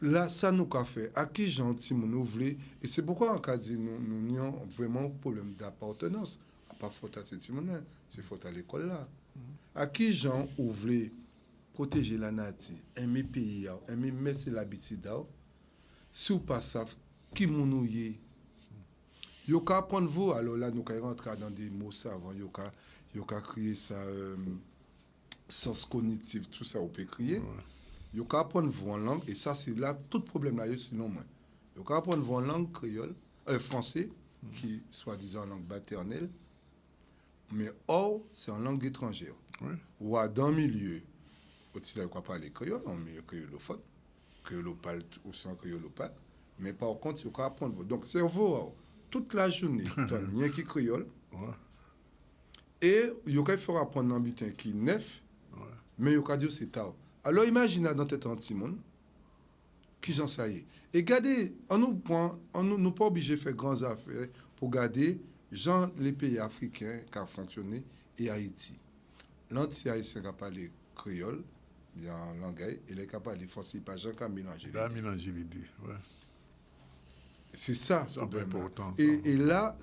Là, ça nous a fait. À qui gentil, nous voulons. Et c'est pourquoi on a dit nous avons vraiment un problème d'appartenance. Pas faute à ces timons, c'est faute à l'école là. À qui gens voulez protéger la nature, aimer le pays, aimer mettre l'habitude, si vous pas savez qui mon y yo ka apprendre vous alors là nous allons rentrer dans des mots savants yo ka créer ça sens cognitif tout ça on peut créer yo ka apprendre vous en langue et ça c'est là tout problème là sinon moi yo ka apprendre vous en langue créole français qui soi-disant langue maternelle mais or c'est en langue étrangère ou dans milieu aussi là quoi parler créole en milieu créolophone créolopale ou sans créolopale mais par contre il faut apprendre donc cerveau toute la journée donne rien qui créole et il faut faire apprendre un butin qui neuf mais il faut dire c'est tard alors imaginez dans tête anti-monde qui j'en sais et regardez nous pas obligé de faire grandes affaires pour garder genre les pays africains qui ont fonctionné et Haïti l'anti-haïtien qui parle créole bien langage il est capable de forcer pas Jean qui mélanger les deux c'est ça c'est important et là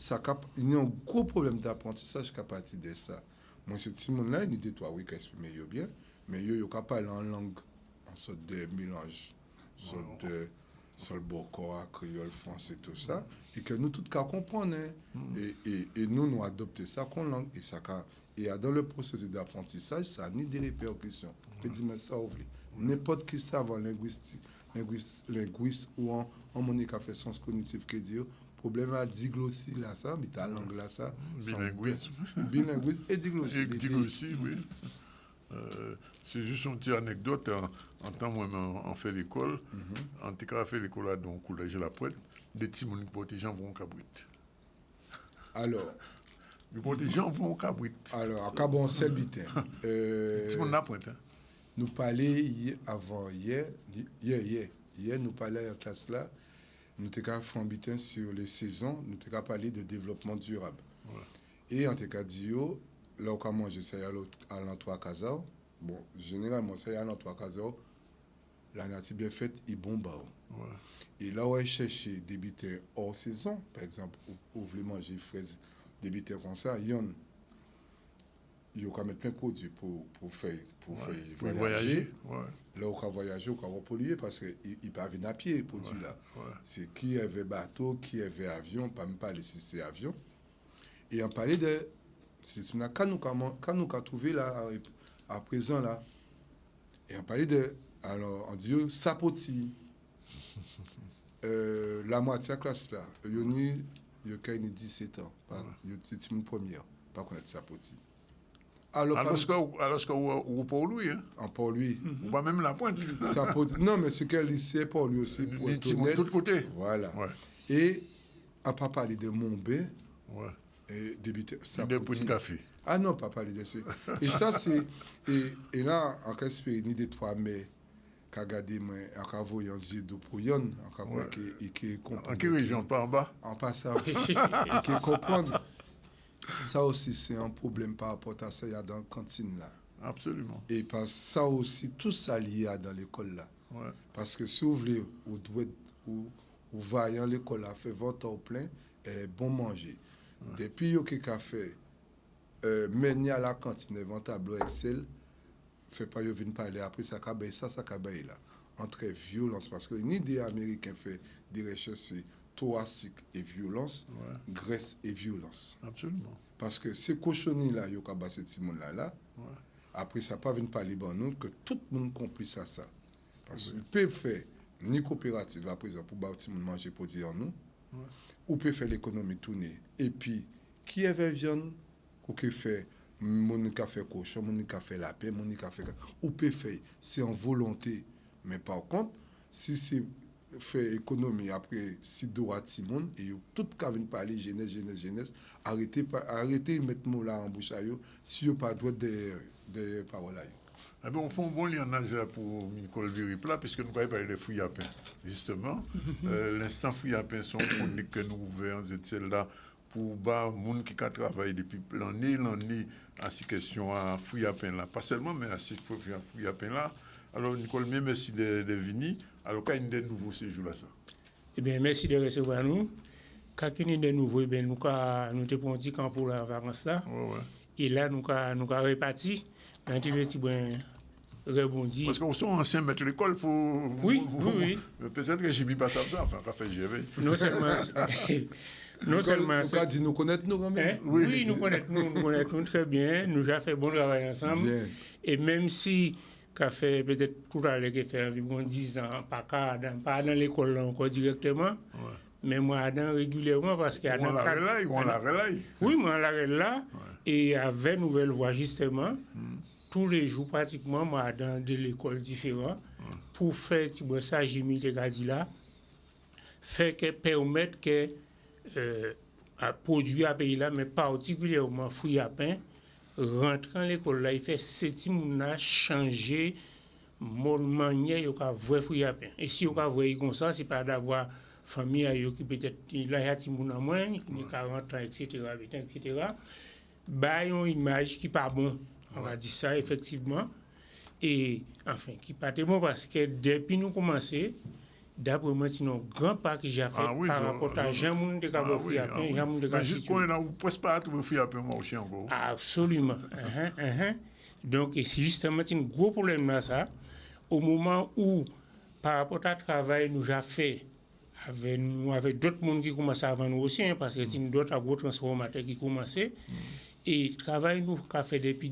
il y a un gros problème d'apprentissage qu'à partir de ça moi ce Simon là il dit toi oui qu'exprimer bien mais yo capable en langue en sorte de mélange sorte de sur le bocor créole français tout ça et que nous tout cas comprendre et nous adopter ça comme langue et ça et dans le processus d'apprentissage ça ni des répercussions je dis mais ça ouvre n'importe qui savant linguiste ou en monique a fait sens cognitif que dire problème à diglossie là ça mais ta langue là ça bilinguisme et diglossie oui c'est juste une petite anecdote en temps moi on fait l'école en tout cas fait l'école là donc collège la pointe des petits monde qui gens vont cabrit alors les gens vont cabrit alors à Cabon seul bitin petit monde la pointe nous parler avant hier nous parler en classe là nous t'ai fait un bitin sur les saisons nous t'ai parlé de développement durable et en tout cas dit là où comment je sais à l'entour Casao bon généralement c'est à l'entour Casao la nature bien faite et bon bas et là où chercher des bitins hors saison par exemple ou voulez manger fraises des bitins comme ça il y a quand même plein de produits pour voyager là où on voyager on va polluer parce que il pas venir à pied produits là c'est qui avait bateau qui avait avion pas même pas si c'est avion et on parlait de c'est quand nous trouvé là à présent là et on parlait de alors on dit sapoti la moitié de classe là il y a 17 ans c'est une première pas connaître sapoti alors que ou pour lui en pour lui ou pas même la pointe sapoti non mais c'est quel lycée pour lui aussi pour de tout côté voilà et on pas parler de Montbé et débuter ça pour un café ah non pas parler de ça et ça c'est et là en cas ni des 3 mai qu'a regardé moi en voyant yeux de pouillon en qui en quelle région pas en bas en passant qui comprendre ça aussi c'est un problème par rapport à ça il y a dans la cantine là absolument et parce ça aussi tout ça lié dans l'école là parce que si vous voulez vous doit ou vaillant l'école là fait votre au plein et bon manger depuis yo qui café mener à la cantine un tableau Excel fait pas yo venir parler après ça cabaye là entre violence parce que ni des américains fait des recherches thoracique et violence graisse et violence absolument parce que ces cochonneries là yo ka basé ti monde là après ça pas venir parler bon nous que tout le monde compris ça parce que peut faire ni coopérative à présent pour ba ti monde manger produit en nous ou peut faire l'économie tourner et puis qui avait viande ou qui fait mon café cochon mon café lapin mon café ou peut faire c'est en volonté mais par contre si c'est fait économie après si droit Simon et tout cas venir parler jeunesse arrêtez mettre mot là en bouche à yo si yo pas droit de parole là eh ben on fait un bon lionnage pour Nicole Viripla puisque nous avons parlé des fouilles à pain justement l'instant fouilles à pain sont chroniques que nous ouvrons celle-là pour bas monde qui a travaillé depuis l'année à ces questions à fouilles à pain là pas seulement mais à ces fouilles à pain là alors Nicole merci de venir alors quand il y a des nouveaux séjours là ça eh bien merci de recevoir nous quand il y a des nouveaux eh bien nous te prend un petit camp pour la vacances là et là nous répartis un petit bon rebondir. Parce qu'on sont anciens maîtres de l'école, faut. Oui. Peut-être que Jimmy pas ça, enfin, qu'a fait GV. Non seulement. Nous connaissons nous quand même. Oui, nous connaissons très bien. Nous avons fait bon travail ensemble. Bien. Et même si qu'a fait peut-être tout à l'heure, qui fait environ 10 ans, pas dans l'école encore directement, mais moi, Adam régulièrement parce qu'il y a on la relaye. Oui, moi, on la relaye là. Et avec Nouvelle Voie, justement, tous les jours, pratiquement, moi, dans de l'école différente, pour faire ça, Jimmy te dit là, permettre que à produire à pays là, mais particulièrement fruits à pain, rentrant à l'école là, il fait cette a changé mon manière de voir fruits à pain. Et si on voit comme ça, c'est pas d'avoir famille qui peut-être là y a ti moun moins, qui 40 ans, etc., bah une image qui pas bon, on va dire ça effectivement, et enfin qui pas bon parce que depuis nous commencer, d'après moi c'est un grand pas que j'ai fait par rapport à Jean moun de Cabo Friapin, Jean moun de Cabo. Juste qu'on est là, on presque pas trouver Friapin marché encore. Absolument. Donc et c'est justement un gros problème là ça, au moment où par rapport à travail nous a fait avec d'autres monde qui commençaient avant nous aussi, parce que c'est d'autres gros transformateurs qui commençaient. Et le travail nous a fait depuis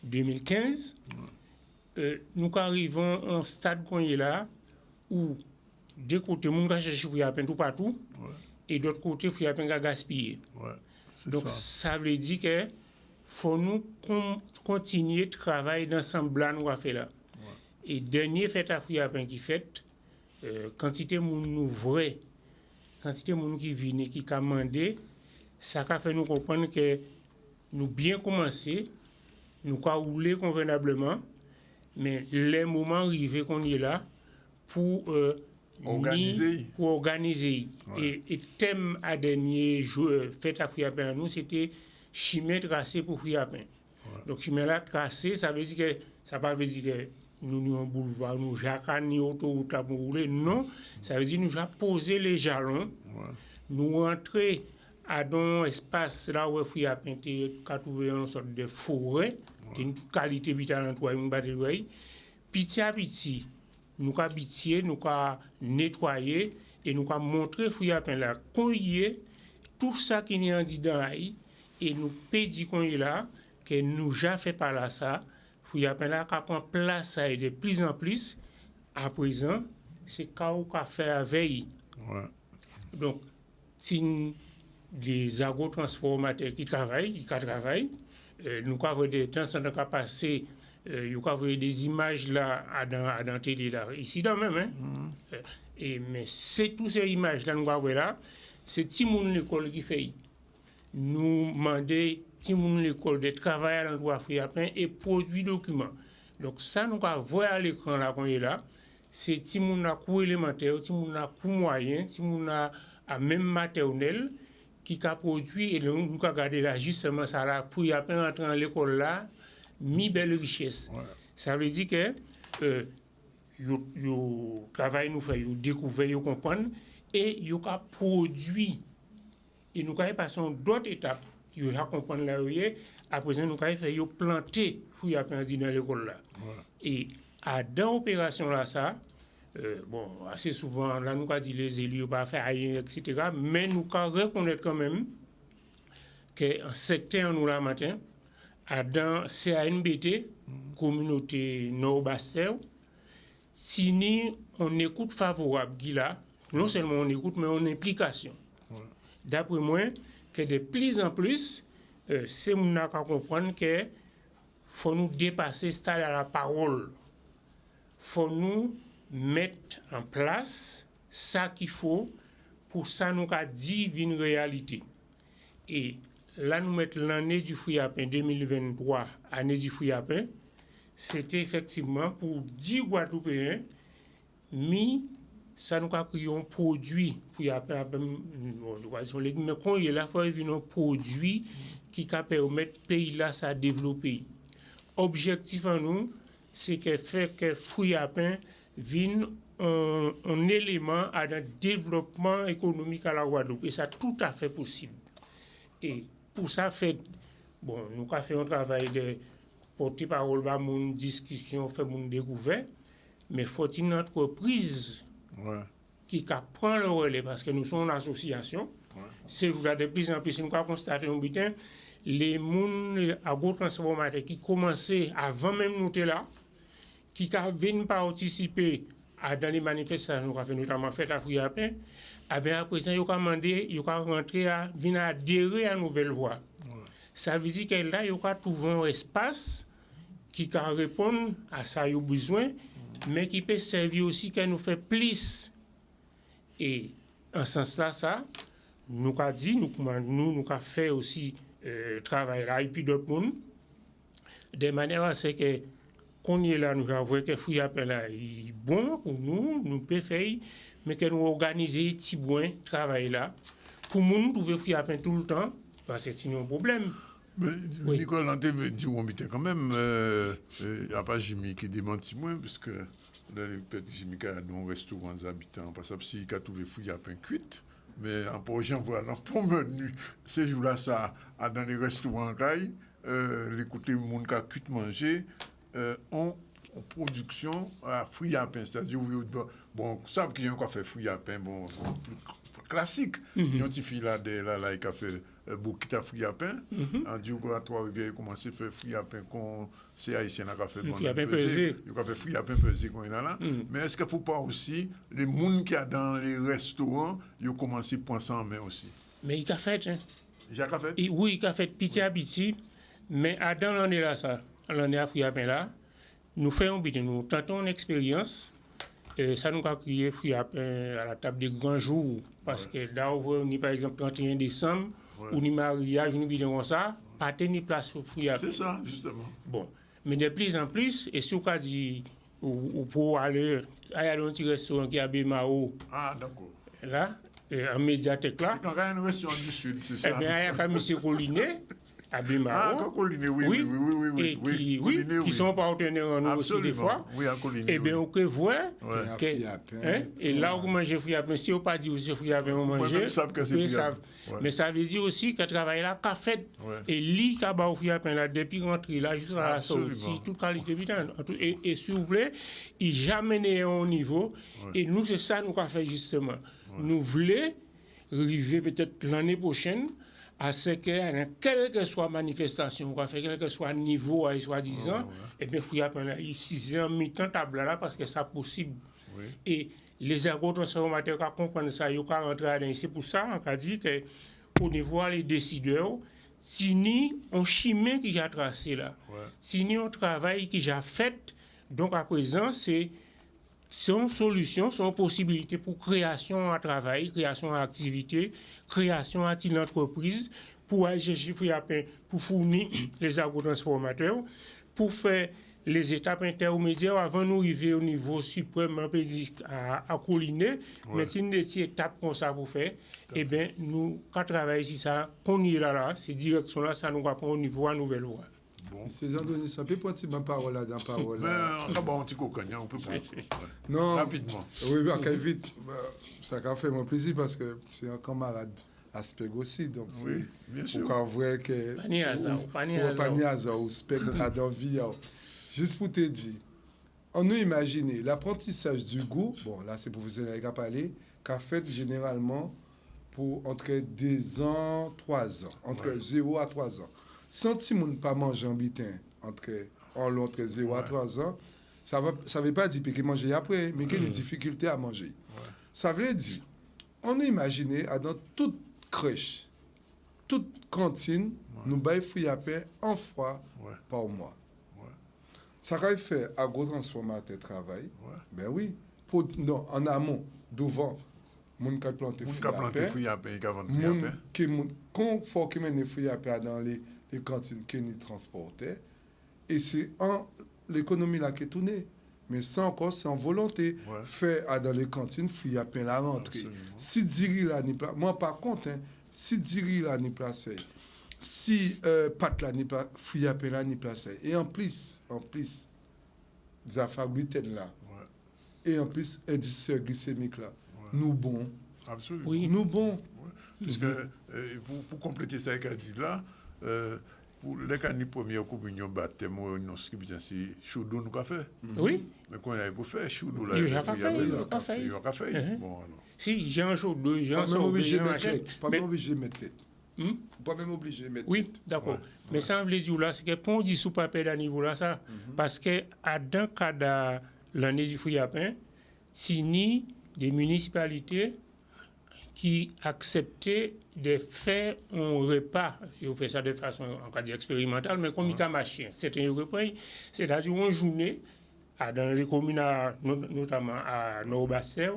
2015. Nous arrivons à un stade qu'on est là, où d'un côté, nous avons cherché à peine tout partout, et d'autre côté, il y a peine à gaspiller. Donc ça veut dire que faut nous continuer de travailler dans ce plan nous a fait là. Et dernier fait à Friapin qui fait, quantité de nous vrai, quantité de monde qui vient, qui commandé, ça a fait nous comprendre que nous bien commencé, nous avons roulé convenablement, mais les moments arrivés qu'on est là pour organiser. Et thème à dernier jour fait à Friapin nous, c'était chemin tracé pour Friapin. Donc chemin là tracé, ça veut dire que ça ne veut pas dire que nous avons un boulevard, nous avons ni autoroute pour rouler. Non, ça veut dire que nous avons posé les jalons, nous rentrons dans un espace là où il y a trouvé une sorte de forêt, une qualité vitale en toi, petit à petit, nous avons habité, nous avons nettoyé et nous avons montré Friapin là, qu'on y est, tout ça qui est en dedans, et nous pédit qu'on est là, que nous avons fait par là ça. Friapin là qui prend place et de plus en plus à présent c'est qu'on a fait la veille. Donc si les agrotransformateurs qui travaillent nous avons des temps sans passer nous avons des images là dans télé là ici dans même mais c'est toutes ces images là nous avons là c'est Timoun l'école qui fait nous demander Timoun l'école de travail à l'endroit Friapin et produit documents. Donc ça nous va voir à l'écran là qu'on est là, c'est Timoun a cours élémentaire, Timoun a cours moyen, Timoun a même maternelle qui a produit et nous va regarder là justement ça là Friapin entrer à l'école là, mi belle richesse. Ça veut dire que yo travail nous fait, yo découvrir, yo comprendre et yo a produit et nous avons passé d'autres étapes. Vous comprenez là où il est. À présent, nous avons fait planter Friapin dans l'école là. Et dans l'opération là, ça, assez souvent, là, nous avons dit les élus ne pas faire rien, etc. Mais nous avons reconnaître quand même qu'un secteur, nous là matin, dans CANBT, communauté Nord-Bastère, si on écoute favorable, là, non seulement on écoute, mais on implication. D'après moi, que de plus en plus, c'est mon à comprendre que faut nous dépasser stade à la parole. Faut nous mettre en place ça qu'il faut pour ça nous a dit une réalité. Et là nous mettre l'année du Friapin 2023, année du Friapin, c'était effectivement pour 10 Guadeloupéens mis ça nous a créé un produit pour y appeler mais quand il est là faut un produit qui va permettre pays là ça développer. Objectif en nous c'est que fait que Friapin vienne un élément à un développement économique à la Guadeloupe et ça tout à fait possible. Et pour ça fait nous avons fait un travail de porter parole, bah, mon discussion, faire mon découvert, mais faut-il une entreprise qui prend le relais, parce que nous sommes une association. C'est de plus en plus, nous avons constaté un butin, les gens agrotransformateurs qui commençaient avant même nous là, qui viennent participer dans les manifestations, nous avons fait notamment fait la Friapin, à présent, ils ont demandé, ils ont rentré à venir adhérer à Nouvelle Voie. Ça veut dire que là, ils ont trouvé un espace qui peut répondre à ça, ils ont besoin, mais qui peut servir aussi qu'elle nous fait plus. Et en ce sens-là, ça, nous avons dit, nous avons fait aussi travail là, et puis d'autres mondes, de manière à ce que, qu'on y est là, nous avons que Friapin là est bon pour nous, nous pouvons faire, mais que nous organisons petit bon travail là, pour nous trouver Friapin tout le temps, parce que c'est un problème. Mais, oui. Nicolas, on veut dire quand même, il n'y a pas Jimmy qui démentit moins, parce que peut-être Jimmy qui a un restaurant des habitants, parce que s'il a trouvé Friapin cuite, mais en prochain fois, dans ton menu, ces jours-là, ça, dans les restaurants, les côtés monde qui a cuite manger, en production à Friapin, c'est-à-dire, bon, savent qu'il y a un café Friapin, bon, classique. Il y a un petit fille là, qui a fait Bokita Friapin. On dit qu'à Trois-Rivières, il a commencé à faire Friapin, c'est haïtien qui a fait bon. Friapin pesé. Il a fait Friapin pesé qu'on est là. Mais est-ce qu'il ne faut pas aussi, les gens qui sont dans les restaurants, ils ont commencé à prendre ça en main aussi? Mais il a fait, hein? Il a fait? Oui, il a fait petit à petit. Mais dans l'année là, ça, l'année à Friapin là, nous faisons nous tentons une expérience. Ça nous a crié Friapin à la table des grands jours. Parce que là, on est par exemple 31 décembre, on est mariage, on est comme ça, pas tenir place pour Friapin. C'est ça, justement. Bon. Mais de plus en plus, et si on a dit, ou pour aller à un petit restaurant qui est à Bémao. Ah, d'accord. Là, en médiathèque là. C'est quand même un restaurant du Sud, c'est ça. Eh bien, il y a comme M. Collinet. À Bémao. Ah, Collinet, oui. Et qui sont partenaires en nous aussi des fois. Oui, à Collinet. Eh bien, on peut voir que. Et là, on mange Friapin. Si on n'a pas dit aussi Friapin, on mange. Mais ça veut dire aussi que le travail là, qu'a fait. Et lui, qui a fait Friapin là, depuis rentrer là, jusqu'à la sortie, toute qualité vitale. Et s'il vous plaît, il jamais né au niveau. Et nous, c'est ça nous avons fait justement. Nous voulons arriver peut-être l'année prochaine à ce que, quelle que soit manifestation, quel que soit niveau, soi-disant, et bien, il faut y avoir ici en mi-temps table là, parce que c'est possible. Et les agrotransformateurs qui comprennent ça, ils ont rentré là. C'est pour ça qu'on a dit qu'au niveau des décideurs, si nous, on chimie qui a tracé là, si nous, on travail qui a fait, donc à présent, c'est une solution, c'est une possibilité pour création à travail, création à activité, création à l'entreprise, pour agir pour fournir les agrotransformateurs, pour faire les étapes intermédiaires avant de nous arriver au niveau suprême à Collinet. Mais c'est une des étapes qu'on ça pour faire. Eh bien, nous, quand on travaille ici, ça, qu'on y est là, ces directions-là, ça nous apprend au niveau à Nouvelle Voie. Bon. C'est Jean-Denis, ça peut prendre ma parole là, dans la parole là. Mais on petit cocagne, on peut prendre. Non. Rapidement. Oui, mais vite. Ça a fait mon plaisir parce que c'est un camarade Aspeg aussi. Donc, oui, bien sûr. Pour vrai que. Paniaza ou Speg à dans vie. Juste pour te dire, on nous imagine l'apprentissage du goût, bon là c'est professionnel qui a parlé, qu'a fait généralement pour entre 2 ans, 3 ans, entre 0 à 3 ans. Si on ne pas manger en bitin entre 0 à 3 ans, ça ne veut pas dire qu'il manger après, mais qu'il y a une difficulté à manger. Ça veut dire, on nous imagine dans toute crèche, toute cantine, nous baillons Friapin en fois par mois. Ça va faire agrotransformateur travail. Ben oui. En amont, devant, mon qui planté Friapin, qu'on faut que mène Friapin dans les cantines qui nous transportaient. Et c'est en l'économie là qui est tournée. Mais ça encore, c'est en volonté. Faire dans les cantines, Friapin la rentrée. Si Diri là n'est pas. Moi par contre, si Diri là n'est placé. Si Pat là n'est pas Friapin là n'est placé. Et en plus, ça fabrique là. Et en plus, indice glycémique là. Nous bons. Absolument. Oui. Nous bons. Puisque, pour compléter ça qu'a dit là, pour les cannes première communion baptême non scripture c'est choudou nous qu'a fait. Oui. Mais qu'on avait pour faire choudou là. Il a pas fait. Il a pas fait. Bon alors. Si j'ai un choudou, j'ai un Pas même obligé de machin. mettre pas même obligé de mettre lettre. Pas même obligé de mettre. Oui, d'accord. Mais ça veut dire là, c'est que pour dire sous papier à niveau là ça, parce que à dans cas de l'année du Fouillapin, Tini des municipalités qui acceptaient de faire un repas, ils fait ça de façon en cas expérimentale, mais comme il machin, c'est un repas, c'est-à-dire une journée dans les communes, notamment à Nord-Bastel,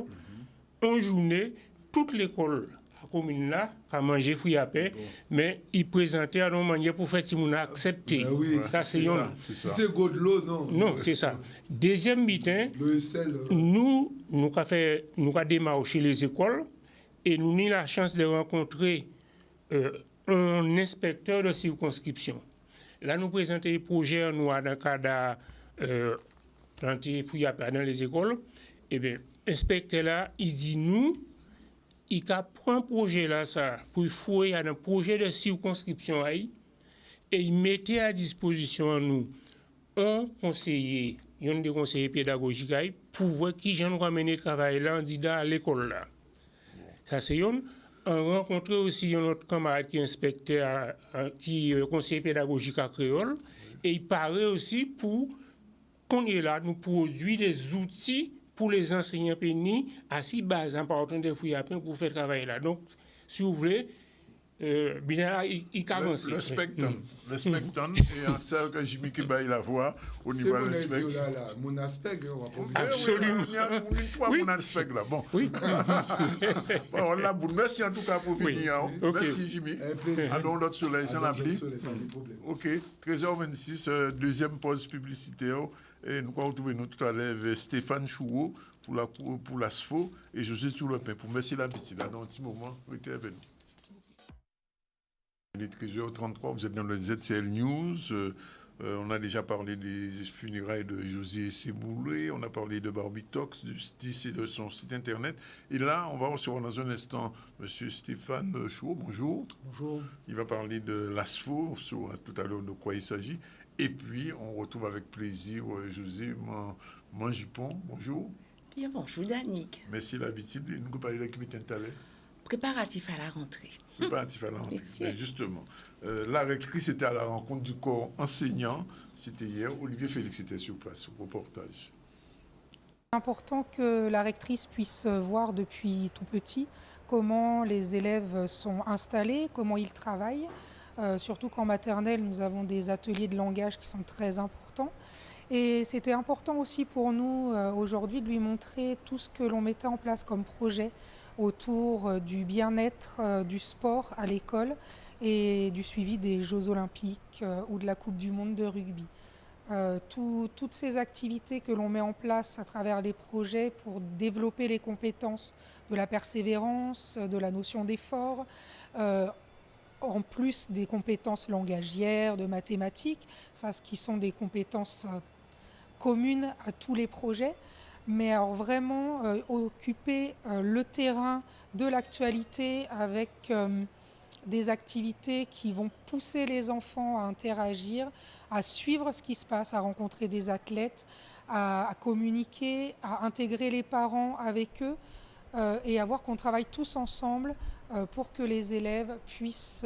une journée, toute l'école la commune là a mangé Fouillapin, mais il présentait à nos manières pour faire si on a accepté. Oui, ça c'est ça. Si c'est Godlo, non. Non, c'est ça. Deuxième mitin, nous avons démarché les écoles et nous avons eu la chance de rencontrer un inspecteur de circonscription. Là, nous présentons les projets nous, dans le cadre dans les écoles. Et bien, l'inspecteur là, il dit nous, il prend un projet là, ça, pour fouiller un projet de circonscription et il mettait à disposition nous un conseiller, un des conseillers pédagogiques pour voir qui j'en ramener travail là, on dit dans l'école là. Ça c'est un. On rencontré aussi un autre camarade qui est inspecteur, qui est conseiller pédagogique à Créole, et il paraît aussi pour qu'on est là, nous produit des outils pour les enseignants pénis à si base importante de Fouillapin pour faire travailler là. Donc, si vous voulez, bien il commence. Le spectrum, et en ça que Jimmy qui baille la voix au niveau de l'aspect. Mon aspect, on va pas oublier. Absolument. Il y a mon aspect là. Bon. Oui. Bon, là, merci en tout cas pour venir. Merci Jimmy. Allons notre soleil, sans l'abri. Ok, 13h26, deuxième pause publicitaire. Et nous allons retrouver nous tout à l'heure avec Stéphane Choureau pour l'ASFO et José Soulopin pour merci l'habitude. Dans un petit moment, restez avec nous. Il est 13h33, vous êtes dans le ZCL News. On a déjà parlé des funérailles de José Séboulé, on a parlé de Barbie Talks, du STIS et de son site internet. Et là, on va recevoir dans un instant M. Stéphane Choureau. Bonjour. Bonjour. Il va parler de l'ASFO, on saura tout à l'heure de quoi il s'agit. Et puis, on retrouve avec plaisir José Manjipon. Bonjour. Bien, bonjour, Danick. Merci l'habitude. Nous allons parler de l'activité installée. Préparatif à la rentrée. Préparatif à la rentrée. Ben justement, la rectrice était à la rencontre du corps enseignant. C'était hier. Olivier Félix était sur place, au reportage. C'est important que la rectrice puisse voir depuis tout petit comment les élèves sont installés, comment ils travaillent. Surtout qu'en maternelle, nous avons des ateliers de langage qui sont très importants. Et c'était important aussi pour nous aujourd'hui de lui montrer tout ce que l'on mettait en place comme projet autour du bien-être, du sport à l'école et du suivi des Jeux Olympiques ou de la Coupe du Monde de rugby. Toutes ces activités que l'on met en place à travers les projets pour développer les compétences de la persévérance, de la notion d'effort, en plus des compétences langagières, de mathématiques, ça, ce qui sont des compétences communes à tous les projets, mais alors vraiment occuper le terrain de l'actualité avec des activités qui vont pousser les enfants à interagir, à suivre ce qui se passe, à rencontrer des athlètes, à communiquer, à intégrer les parents avec eux et à voir qu'on travaille tous ensemble pour que les élèves puissent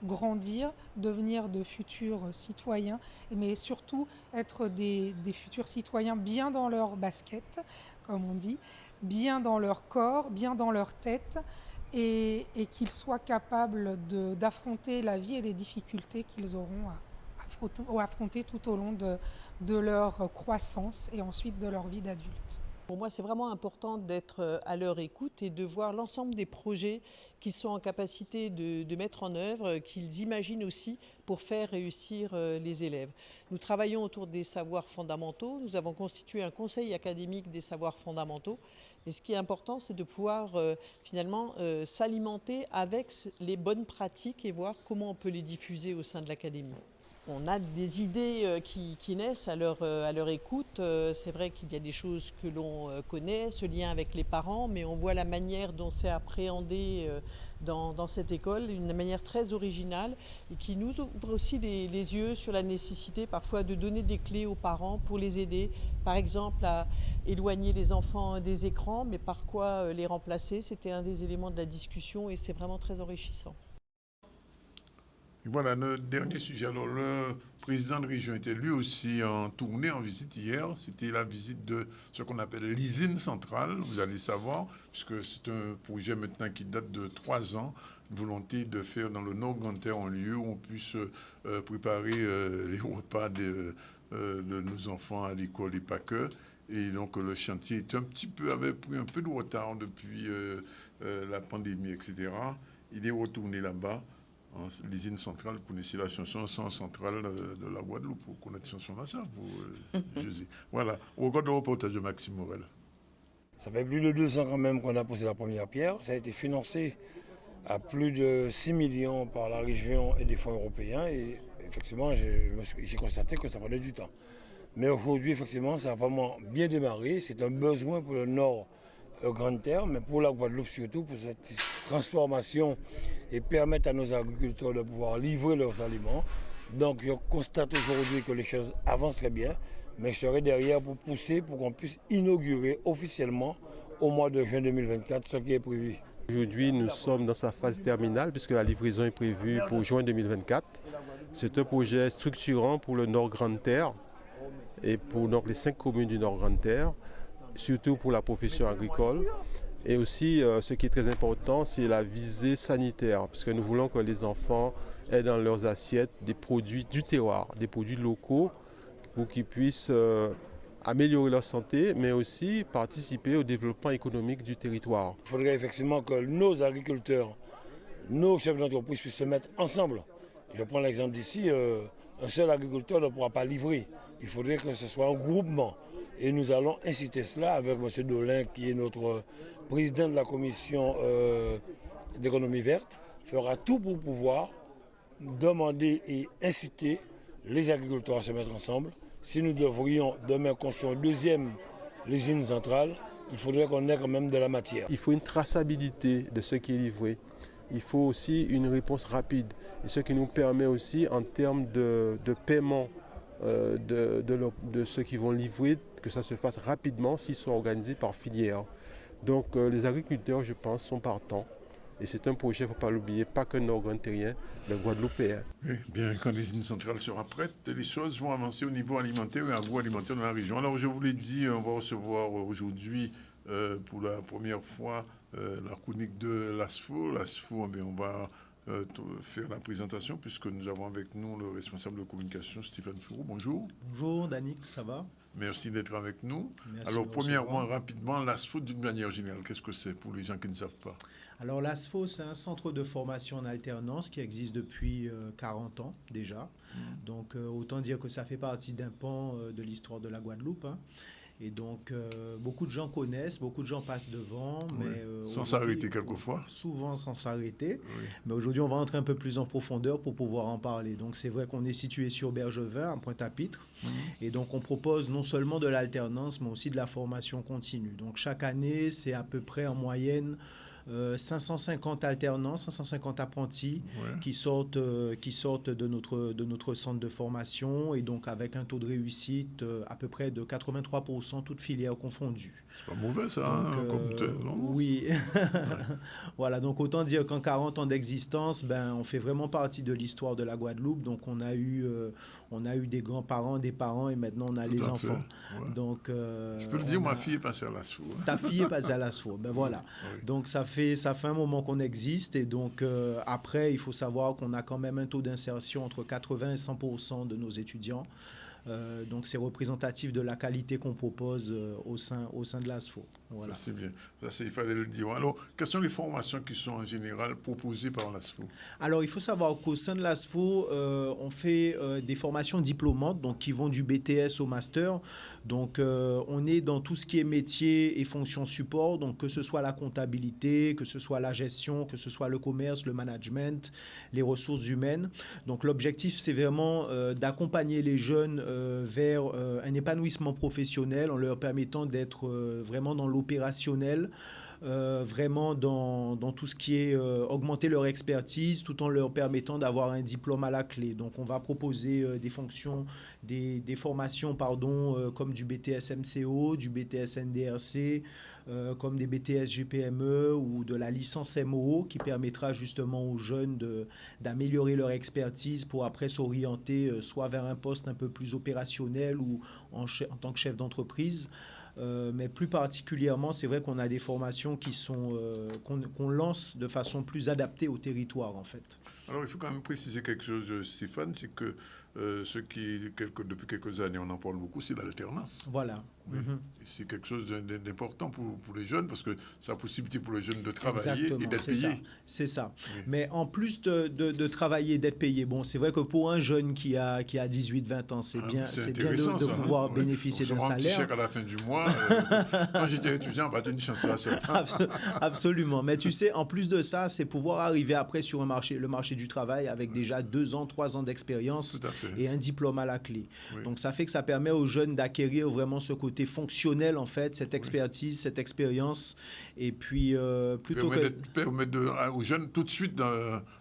grandir, devenir de futurs citoyens, mais surtout être des futurs citoyens bien dans leur basket, comme on dit, bien dans leur corps, bien dans leur tête, et qu'ils soient capables d'affronter la vie et les difficultés qu'ils auront à affronter tout au long de leur croissance et ensuite de leur vie d'adulte. Pour moi, c'est vraiment important d'être à leur écoute et de voir l'ensemble des projets qu'ils sont en capacité de mettre en œuvre, qu'ils imaginent aussi pour faire réussir les élèves. Nous travaillons autour des savoirs fondamentaux. Nous avons constitué un conseil académique des savoirs fondamentaux. Et ce qui est important, c'est de pouvoir finalement s'alimenter avec les bonnes pratiques et voir comment on peut les diffuser au sein de l'académie. on a des idées qui naissent à leur écoute. C'est vrai qu'il y a des choses que l'on connaît, ce lien avec les parents, mais on voit la manière dont c'est appréhendé dans cette école, une manière très originale et qui nous ouvre aussi les yeux sur la nécessité parfois de donner des clés aux parents pour les aider, par exemple à éloigner les enfants des écrans, mais par quoi les remplacer. C'était un des éléments de la discussion et c'est vraiment très enrichissant. Et voilà, notre dernier sujet. Alors, le président de région était lui aussi en tournée, en visite hier. C'était la visite de ce qu'on appelle l'usine centrale, vous allez savoir, puisque c'est un projet maintenant qui date de 3 ans, une volonté de faire dans le Nord Grand-Terre un lieu où on puisse préparer les repas de nos enfants à l'école et pas que. Et donc, le chantier avait pris un peu de retard depuis la pandémie, etc. Il est retourné là-bas. L'usine centrale, vous connaissez la chanson centrale de la Guadeloupe, vous connaissez cette chanson-là, ça, José. Voilà, on regarde le reportage de Maxime Morel. Ça fait plus de 2 ans quand même qu'on a posé la première pierre. Ça a été financé à plus de 6 millions par la région et des fonds européens. Et effectivement, j'ai constaté que ça prenait du temps. Mais aujourd'hui, effectivement, ça a vraiment bien démarré. C'est un besoin pour le Nord Grande-Terre, mais pour la Guadeloupe surtout, pour cette transformation et permettre à nos agriculteurs de pouvoir livrer leurs aliments. Donc je constate aujourd'hui que les choses avancent très bien, mais je serai derrière pour pousser pour qu'on puisse inaugurer officiellement au mois de juin 2024 ce qui est prévu. Aujourd'hui, nous sommes dans sa phase terminale puisque la livraison est prévue pour juin 2024. C'est un projet structurant pour le Nord Grande-Terre et pour donc, les 5 communes du Nord Grande-Terre, surtout pour la profession agricole. Et aussi, ce qui est très important, c'est la visée sanitaire, parce que nous voulons que les enfants aient dans leurs assiettes des produits du terroir, des produits locaux, pour qu'ils puissent améliorer leur santé, mais aussi participer au développement économique du territoire. Il faudrait effectivement que nos agriculteurs, nos chefs d'entreprise puissent se mettre ensemble. Je prends l'exemple d'ici, un seul agriculteur ne pourra pas livrer. Il faudrait que ce soit un groupement. Et nous allons inciter cela avec M. Dolin, qui est notre président de la commission d'économie verte, fera tout pour pouvoir demander et inciter les agriculteurs à se mettre ensemble. Si nous devrions demain construire une deuxième usine centrale, il faudrait qu'on ait quand même de la matière. Il faut une traçabilité de ce qui est livré. Il faut aussi une réponse rapide. Et ce qui nous permet aussi, en termes de paiement de ceux qui vont livrer, que ça se fasse rapidement s'ils sont organisés par filière. Donc les agriculteurs, je pense, sont partants. Et c'est un projet, il ne faut pas l'oublier, pas que nord-grand-terrien, mais guadeloupéen. Oui, bien, quand l'usine centrale sera prête, les choses vont avancer au niveau alimentaire et agroalimentaire dans la région. Alors, je vous l'ai dit, on va recevoir aujourd'hui, pour la première fois, la chronique de l'ASFO. L'ASFO, on va faire la présentation puisque nous avons avec nous le responsable de communication, Stéphane Fourou. Bonjour. Bonjour, Danick, ça va? Merci d'être avec nous. Merci. Alors, premièrement, rapidement, l'ASFO d'une manière générale, qu'est-ce que c'est pour les gens qui ne savent pas? Alors, l'ASFO, c'est un centre de formation en alternance qui existe depuis 40 ans déjà. Donc, autant dire que ça fait partie d'un pan de l'histoire de la Guadeloupe. Hein. Et donc, beaucoup de gens connaissent, beaucoup de gens passent devant. Oui. Mais sans s'arrêter quelquefois. Souvent sans s'arrêter. Oui. Mais aujourd'hui, on va entrer un peu plus en profondeur pour pouvoir en parler. Donc, c'est vrai qu'on est situé sur Bergevin, en Pointe-à-Pitre. Et donc, on propose non seulement de l'alternance, mais aussi de la formation continue. Donc, chaque année, c'est à peu près en moyenne 550 alternants, 550 apprentis qui sortent de notre centre de formation et donc avec un taux de réussite à peu près de 83%, toutes filières confondues. C'est pas mauvais ça, comme tel, non? Oui. Voilà, donc autant dire qu'en 40 ans d'existence, on fait vraiment partie de l'histoire de la Guadeloupe. Donc on a eu des grands-parents, des parents et maintenant on a les enfants. Ouais. Donc, je peux le dire, ma fille est passée à l'ASFO. Ta fille est passée à l'ASFO, voilà. Oui. Donc ça fait un moment qu'on existe et donc après il faut savoir qu'on a quand même un taux d'insertion entre 80 et 100% de nos étudiants. Donc c'est représentatif de la qualité qu'on propose au sein de l'ASFO. Voilà. Ça, c'est bien. Ça, il fallait le dire. Alors, quelles sont les formations qui sont en général proposées par l'ASFO? Alors, il faut savoir qu'au sein de l'ASFO, on fait des formations diplômantes, donc qui vont du BTS au master. Donc, on est dans tout ce qui est métier et fonction support, donc que ce soit la comptabilité, que ce soit la gestion, que ce soit le commerce, le management, les ressources humaines. Donc, l'objectif, c'est vraiment d'accompagner les jeunes vers un épanouissement professionnel en leur permettant d'être vraiment dans l'opérationnel, vraiment dans tout ce qui est augmenter leur expertise tout en leur permettant d'avoir un diplôme à la clé. Donc on va proposer des formations comme du BTS MCO, du BTS NDRC, comme des BTS GPME ou de la licence MOO qui permettra justement aux jeunes d'améliorer leur expertise pour après s'orienter soit vers un poste un peu plus opérationnel ou en tant que chef d'entreprise. Mais plus particulièrement, c'est vrai qu'on a des formations qu'on lance de façon plus adaptée au territoire, en fait. Alors, il faut quand même préciser quelque chose, Stéphane, c'est que depuis quelques années, on en parle beaucoup, c'est l'alternance. Voilà. Oui. C'est quelque chose d'important pour les jeunes parce que c'est la possibilité pour les jeunes de travailler et d'être payés. C'est ça. Oui. Mais en plus de travailler et d'être payé, bon, c'est vrai que pour un jeune qui a 18-20 ans, c'est bien de pouvoir bénéficier d'un salaire. Un petit chèque à la fin du mois. Quand j'étais étudiant, une chance là. Absolument. Mais tu sais, en plus de ça, c'est pouvoir arriver après sur le marché du travail avec déjà 2 ans, 3 ans d'expérience et un diplôme à la clé. Oui. Donc ça fait que ça permet aux jeunes d'acquérir vraiment ce côté fonctionnel, en fait, cette expertise, cette expérience. Et puis, permettre aux jeunes tout de suite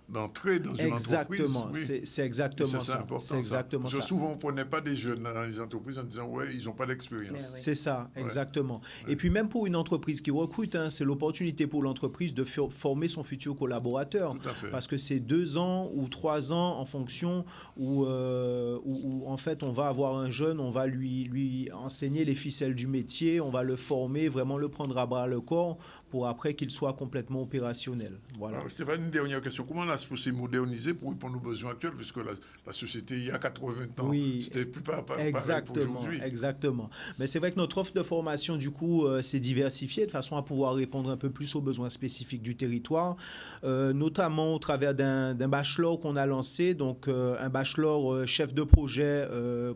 d'entrer dans une entreprise. Oui. C'est exactement ça. C'est exactement ça. Souvent, on ne prenait pas des jeunes dans les entreprises en disant « ils n'ont pas d'expérience ». C'est ça, exactement. Et puis même pour une entreprise qui recrute, c'est l'opportunité pour l'entreprise de former son futur collaborateur. Parce que c'est 2 ans ou 3 ans en fonction où en fait, on va avoir un jeune, on va lui enseigner les ficelles du métier, on va le former, vraiment le prendre à bras le corps pour après qu'il soit complètement opérationnel. Voilà. Alors, Stéphane, une dernière question. Comment l'ASFO s'est modernisé pour répondre aux besoins actuels, puisque la société, il y a 80 ans, c'était plus pareil pour aujourd'hui. Exactement. Mais c'est vrai que notre offre de formation, du coup, s'est diversifiée de façon à pouvoir répondre un peu plus aux besoins spécifiques du territoire, notamment au travers d'un bachelor qu'on a lancé, donc un bachelor chef de projet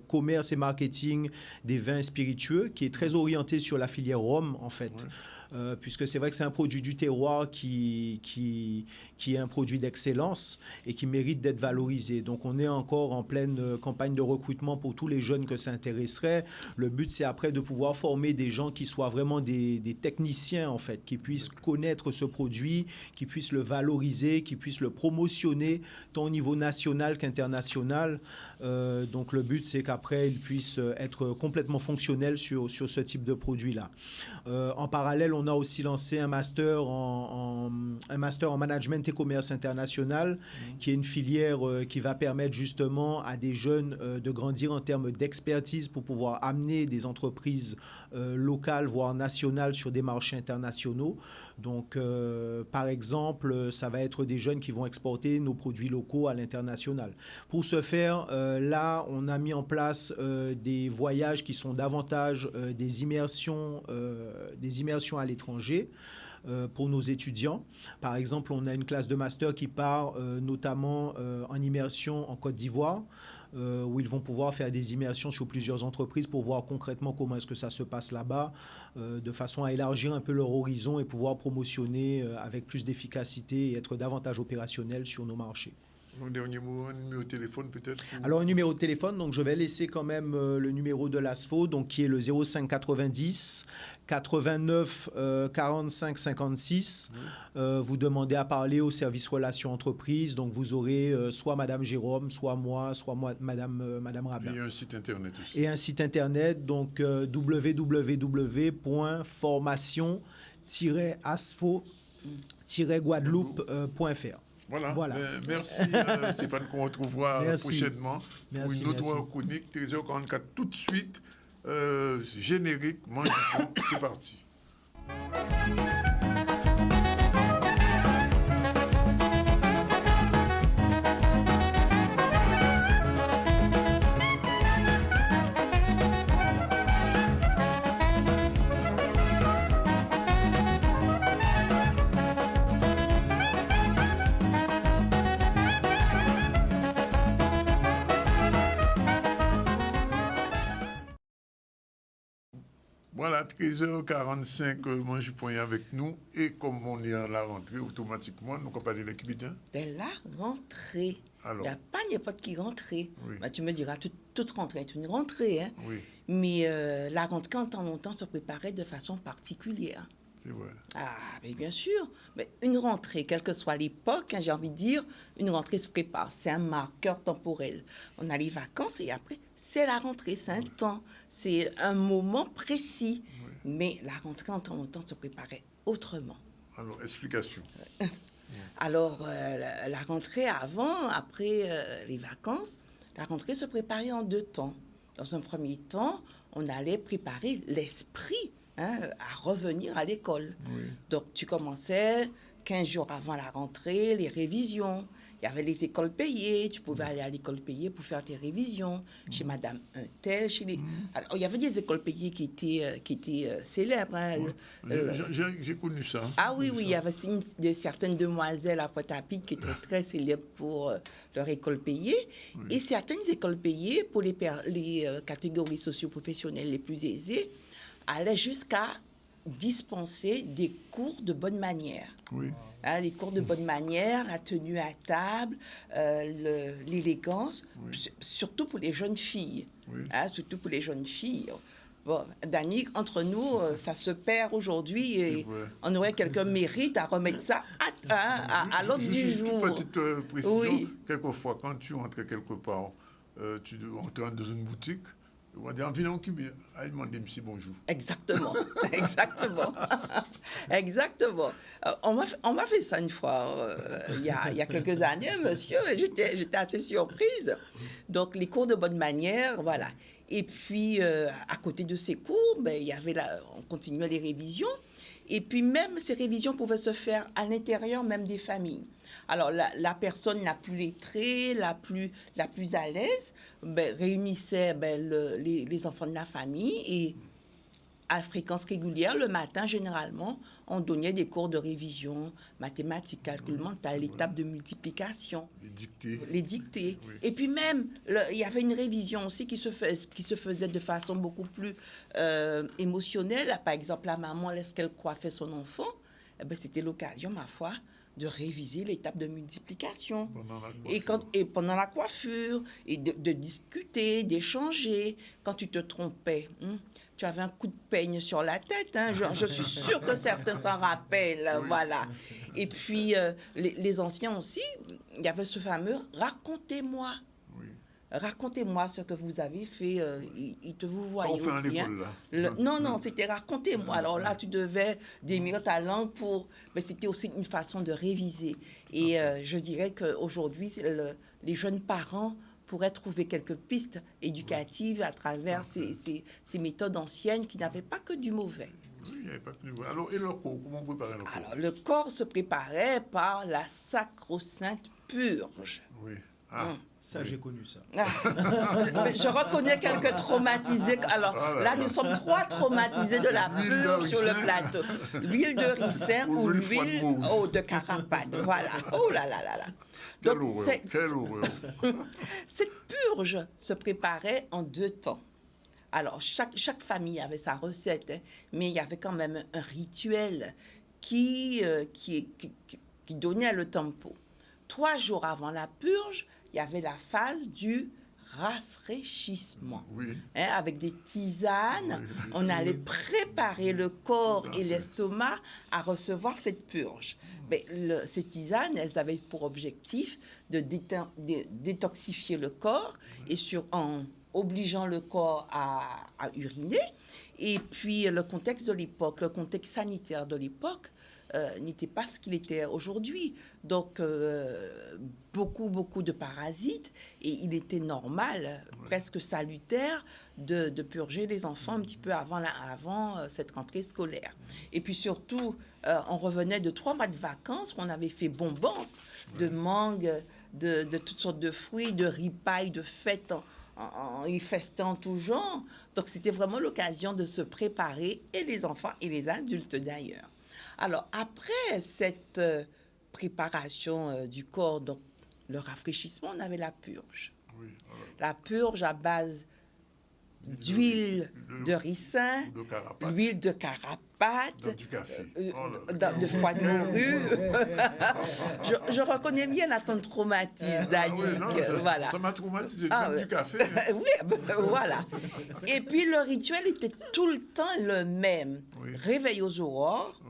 commerce et marketing des vins spiritueux, qui est très orienté sur la filière rhum, en fait. Ouais. Puisque c'est vrai que c'est un produit du terroir qui est un produit d'excellence et qui mérite d'être valorisé. Donc on est encore en pleine campagne de recrutement pour tous les jeunes que ça intéresserait. Le but, c'est après de pouvoir former des gens qui soient vraiment des techniciens, en fait, qui puissent connaître ce produit, qui puissent le valoriser, qui puissent le promotionner tant au niveau national qu'international. Donc le but, c'est qu'après, ils puissent être complètement fonctionnels sur ce type de produit-là. En parallèle, on a aussi lancé un master en management et commerce international, qui est une filière qui va permettre justement à des jeunes de grandir en termes d'expertise pour pouvoir amener des entreprises locales, voire nationales, sur des marchés internationaux. Donc, par exemple, ça va être des jeunes qui vont exporter nos produits locaux à l'international. Pour ce faire, là, on a mis en place des voyages qui sont davantage des immersions à l'étranger pour nos étudiants. Par exemple, on a une classe de master qui part notamment en immersion en Côte d'Ivoire, où ils vont pouvoir faire des immersions sur plusieurs entreprises pour voir concrètement comment est-ce que ça se passe là-bas, de façon à élargir un peu leur horizon et pouvoir promotionner avec plus d'efficacité et être davantage opérationnel sur nos marchés. Un dernier mot, un numéro de téléphone peut-être Alors, un numéro de téléphone, donc je vais laisser quand même le numéro de l'ASFO, donc qui est le 05 90 89 45 56. Vous demandez à parler au service relations entreprises, donc vous aurez soit Madame Jérôme, soit moi, Madame Rabin. Et un site internet aussi. Et un site internet, donc www.formation-asfo-guadeloupe.fr. Voilà. Merci Stéphane, qu'on retrouvera prochainement pour une autre chronique. 13h44 tout de suite. Générique, mange du fond, c'est parti. Voilà, 13h45, Mange Point avec nous. Et comme on est à la rentrée, automatiquement, nous allons parler de l'équipe. De la rentrée. Il n'y a pas n'importe qui rentrée. Oui. Bah, tu me diras, toute rentrée est une rentrée. Hein? Oui. Mais la rentrée, en temps longtemps, se préparait de façon particulière. C'est vrai. Ah, mais bien sûr. Mais une rentrée, quelle que soit l'époque, hein, j'ai envie de dire, une rentrée se prépare. C'est un marqueur temporel. On a les vacances et après, c'est la rentrée. C'est un temps. C'est un moment précis. Oui. Mais la rentrée, en temps longtemps, se préparait autrement. Alors, explication. Alors, la rentrée avant, après les vacances, la rentrée se préparait en 2 temps. Dans un premier temps, on allait préparer l'esprit à revenir à l'école. Oui. Donc, tu commençais 15 jours avant la rentrée, les révisions. Il y avait les écoles payées. Tu pouvais aller à l'école payée pour faire tes révisions. Chez Madame un tel, chez les... Alors, il y avait des écoles payées qui étaient célèbres. Hein. J'ai connu ça. Ah oui, oui, il y avait certaines demoiselles à Pointe-à-Pitre qui étaient très célèbres pour leur école payée. Oui. Et certaines écoles payées, pour les catégories socio-professionnelles les plus aisées, allaient jusqu'à dispenser des cours de bonne manière. Oui. Hein, les cours de bonne manière, la tenue à table, l'élégance, oui. Surtout pour les jeunes filles. Oui. Hein, surtout pour les jeunes filles. Bon, Danick, entre nous, ça se perd aujourd'hui et on aurait quelqu'un mérite à remettre ça à l'ordre du jour. Une petite précision. Oui. Quelquefois, quand tu entres quelque part, tu entres dans une boutique, on va dire, viens, il demande MC bonjour. Exactement, exactement. Exactement. On m'a fait ça une fois, il y a quelques années, monsieur, et j'étais assez surprise. Donc, les cours de bonne manière, voilà. Et puis, à côté de ces cours, il y avait on continuait les révisions. Et puis, même ces révisions pouvaient se faire à l'intérieur même des familles. Alors, la personne la plus lettrée, la plus à l'aise, réunissait les enfants de la famille et à fréquence régulière, le matin, généralement, on donnait des cours de révision, mathématiques, calcul mental, les tables de multiplication. Les dictées. Oui. Et puis même, il y avait une révision aussi qui se faisait de façon beaucoup plus émotionnelle. Par exemple, la maman, lorsqu'elle coiffait son enfant, c'était l'occasion, ma foi, de réviser les tables de multiplication. Pendant la coiffure, et de discuter, d'échanger. Quand tu te trompais, tu avais un coup de peigne sur la tête. Hein, je suis sûre que certains s'en rappellent. Oui. Voilà. Et puis, les anciens aussi, il y avait ce fameux « racontez-moi ». Racontez-moi ce que vous avez fait. Il te vous voyait aussi. Hein. Non, c'était racontez-moi. Alors là, tu devais démirer ta langue mais c'était aussi une façon de réviser. Et je dirais qu'aujourd'hui, les jeunes parents pourraient trouver quelques pistes éducatives à travers ces méthodes anciennes qui n'avaient pas que du mauvais. Oui, il n'y avait pas que du mauvais. Alors, et le corps, comment on préparait le corps? Alors, le corps se préparait par la sacro-sainte purge. Oui. Ça, j'ai connu ça. Je reconnais quelques traumatisés. Alors là, nous sommes 3 traumatisés de la purge sur le plateau. L'huile de ricin ou l'huile de carapate. Voilà. Oh là là là là. Donc, quelle horreur. Cette purge se préparait en 2 temps. Alors, chaque famille avait sa recette, hein, mais il y avait quand même un rituel qui donnait le tempo. 3 jours avant la purge, il y avait la phase du rafraîchissement. Oui. Hein, avec des tisanes, on allait préparer le corps et l'estomac à recevoir cette purge. Mais ces tisanes, elles avaient pour objectif de détoxifier le corps et en obligeant le corps à uriner. Et puis, le contexte de l'époque, le contexte sanitaire de l'époque, n'était pas ce qu'il était aujourd'hui. Donc, beaucoup de parasites. Et il était normal, presque salutaire, de purger les enfants un petit peu avant cette rentrée scolaire. Et puis surtout, on revenait de 3 mois de vacances où on avait fait bombance de mangue, de toutes sortes de fruits, de ripailles, de fêtes en festin tout genre. Donc, c'était vraiment l'occasion de se préparer, et les enfants et les adultes d'ailleurs. Alors, après cette préparation du corps, donc le rafraîchissement, on avait la purge. Oui, la purge à base d'huile de ricin, l'huile de carapate, du café. De foie de morue. je reconnais bien la tante traumatise d'Annick. Voilà. Ça m'a traumatisé, même du café. Oui, voilà. Et puis le rituel était tout le temps le même. Réveil aux aurores.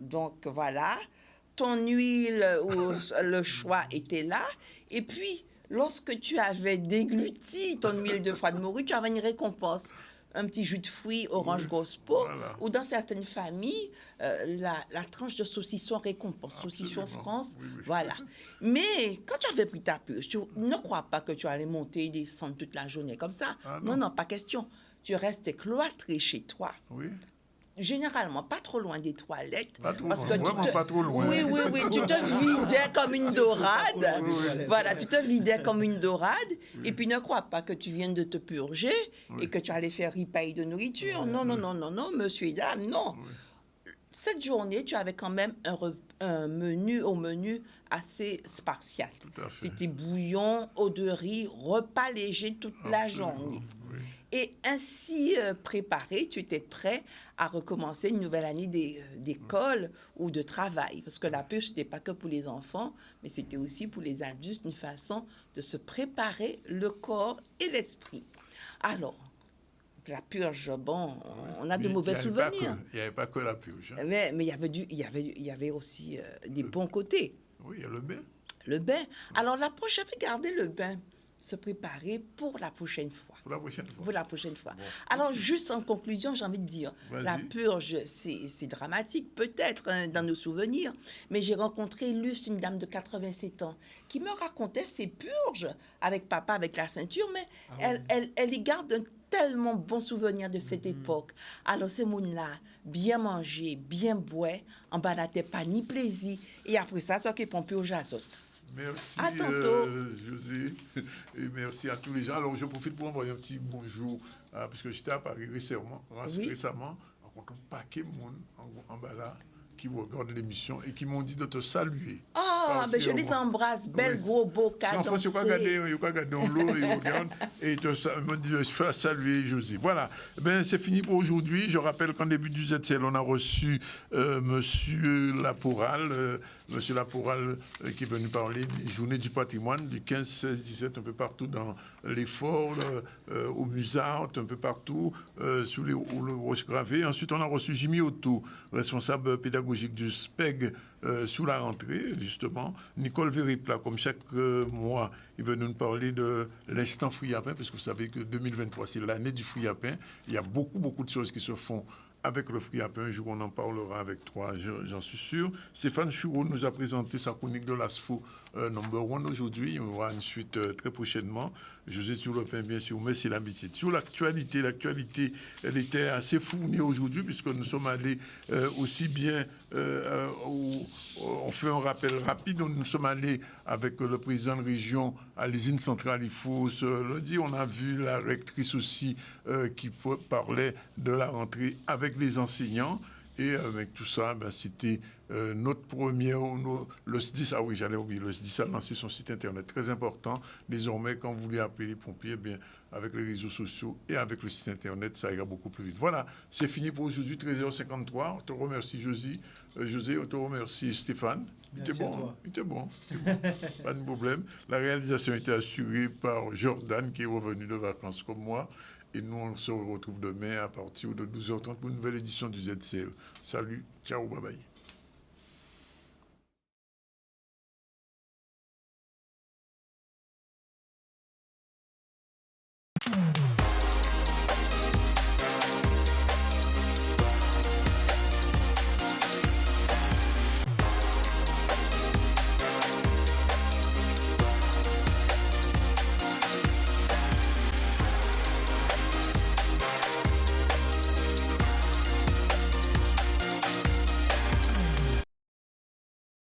Donc voilà. Ton huile ou le choix était là. Et puis, lorsque tu avais dégluti ton huile de foie de morue, tu avais une récompense. Un petit jus de fruits orange gospo, ou dans certaines familles, la tranche de saucisson récompense, saucisson France, voilà. Mais quand tu avais pris ta purge, tu ne crois pas que tu allais monter et descendre toute la journée comme ça. Non, pas question. Tu restais cloîtré chez toi. Généralement, pas trop loin des toilettes. Pas trop parce loin, que vraiment pas trop loin. Oui, tu te vidais comme une dorade. Voilà, tu te vidais comme une dorade. Et puis ne crois pas que tu viennes de te purger et que tu allais faire ripaille de nourriture. Non, monsieur et dame, non. Cette journée, tu avais quand même un menu assez spartiate. C'était bouillon, eau de riz, repas léger toute la journée. Et ainsi préparé, tu étais prêt à recommencer une nouvelle année d'école ou de travail. Parce que la purge, ce n'était pas que pour les enfants, mais c'était aussi pour les adultes, une façon de se préparer le corps et l'esprit. Alors, la purge, bon, on a de mauvais souvenirs. Il n'y avait pas que la purge. Hein. Mais il y avait aussi des bons côtés. Oui, il y a le bain. Le bain. Alors, je vais garder le bain. Se préparer pour la prochaine fois. Pour la prochaine fois. Bon. Alors, juste en conclusion, j'ai envie de dire, la purge, c'est dramatique, peut-être, dans nos souvenirs, mais j'ai rencontré Luce, une dame de 87 ans, qui me racontait ses purges avec papa, avec la ceinture, mais elle y garde un tellement bon souvenir de cette époque. Alors, ces gens-là, bien manger, bien boire, en bas la tête, pas ni plaisir, et après ça, ça qui prend purge à autres. Merci José, et merci à tous les gens. Alors je profite pour envoyer un petit bonjour, parce que j'étais à Paris récemment, rencontrant un paquet de monde en bas là, qui regardent l'émission et qui m'ont dit de te saluer. Ben je les embrasse, bel gros beau cadeau. En fait, il n'y a pas regarder dans l'eau, ils regardent et ils m'ont dit de faire saluer José. Voilà, c'est fini pour aujourd'hui. Je rappelle qu'en début du ZCL, on a reçu Monsieur Laporal, qui est venu parler des journées du patrimoine du 15, 16, 17, un peu partout dans les forts, au Musard, un peu partout, sous les roches gravées. Ensuite, on a reçu Jimmy Otto, responsable pédagogique du SPEG, sous la rentrée, justement. Nicole Véripla, comme chaque mois, il veut nous parler de l'instant fruit à pain, parce que vous savez que 2023, c'est l'année du fruit à pain. Il y a beaucoup de choses qui se font avec le fruit à pain. Un jour, on en parlera avec toi, j'en suis sûr. Stéphane Choureau nous a présenté sa chronique de l'ASFO number 1 aujourd'hui. Il y aura une suite très prochainement. José sur le pain, bien sûr, mais c'est l'habitude. Sur l'actualité, elle était assez fournie aujourd'hui, puisque nous sommes allés aussi bien, on fait un rappel rapide, nous sommes allés avec le président de région à l'usine centrale, il faut se le dire. On a vu la rectrice aussi qui parlait de la rentrée avec les enseignants. Et avec tout ça, c'était notre premier, le SDIS, j'allais oublier, le SDIS a lancé son site internet, très important. Désormais, quand vous voulez appeler les pompiers, avec les réseaux sociaux et avec le site internet, ça ira beaucoup plus vite. Voilà, c'est fini pour aujourd'hui, 13h53. On te remercie, José, on te remercie, Stéphane. Il était bon. Pas de problème. La réalisation était assurée par Jordan, qui est revenu de vacances comme moi. Et nous, on se retrouve demain à partir de 12h30 pour une nouvelle édition du ZCL. Salut, ciao, bye bye.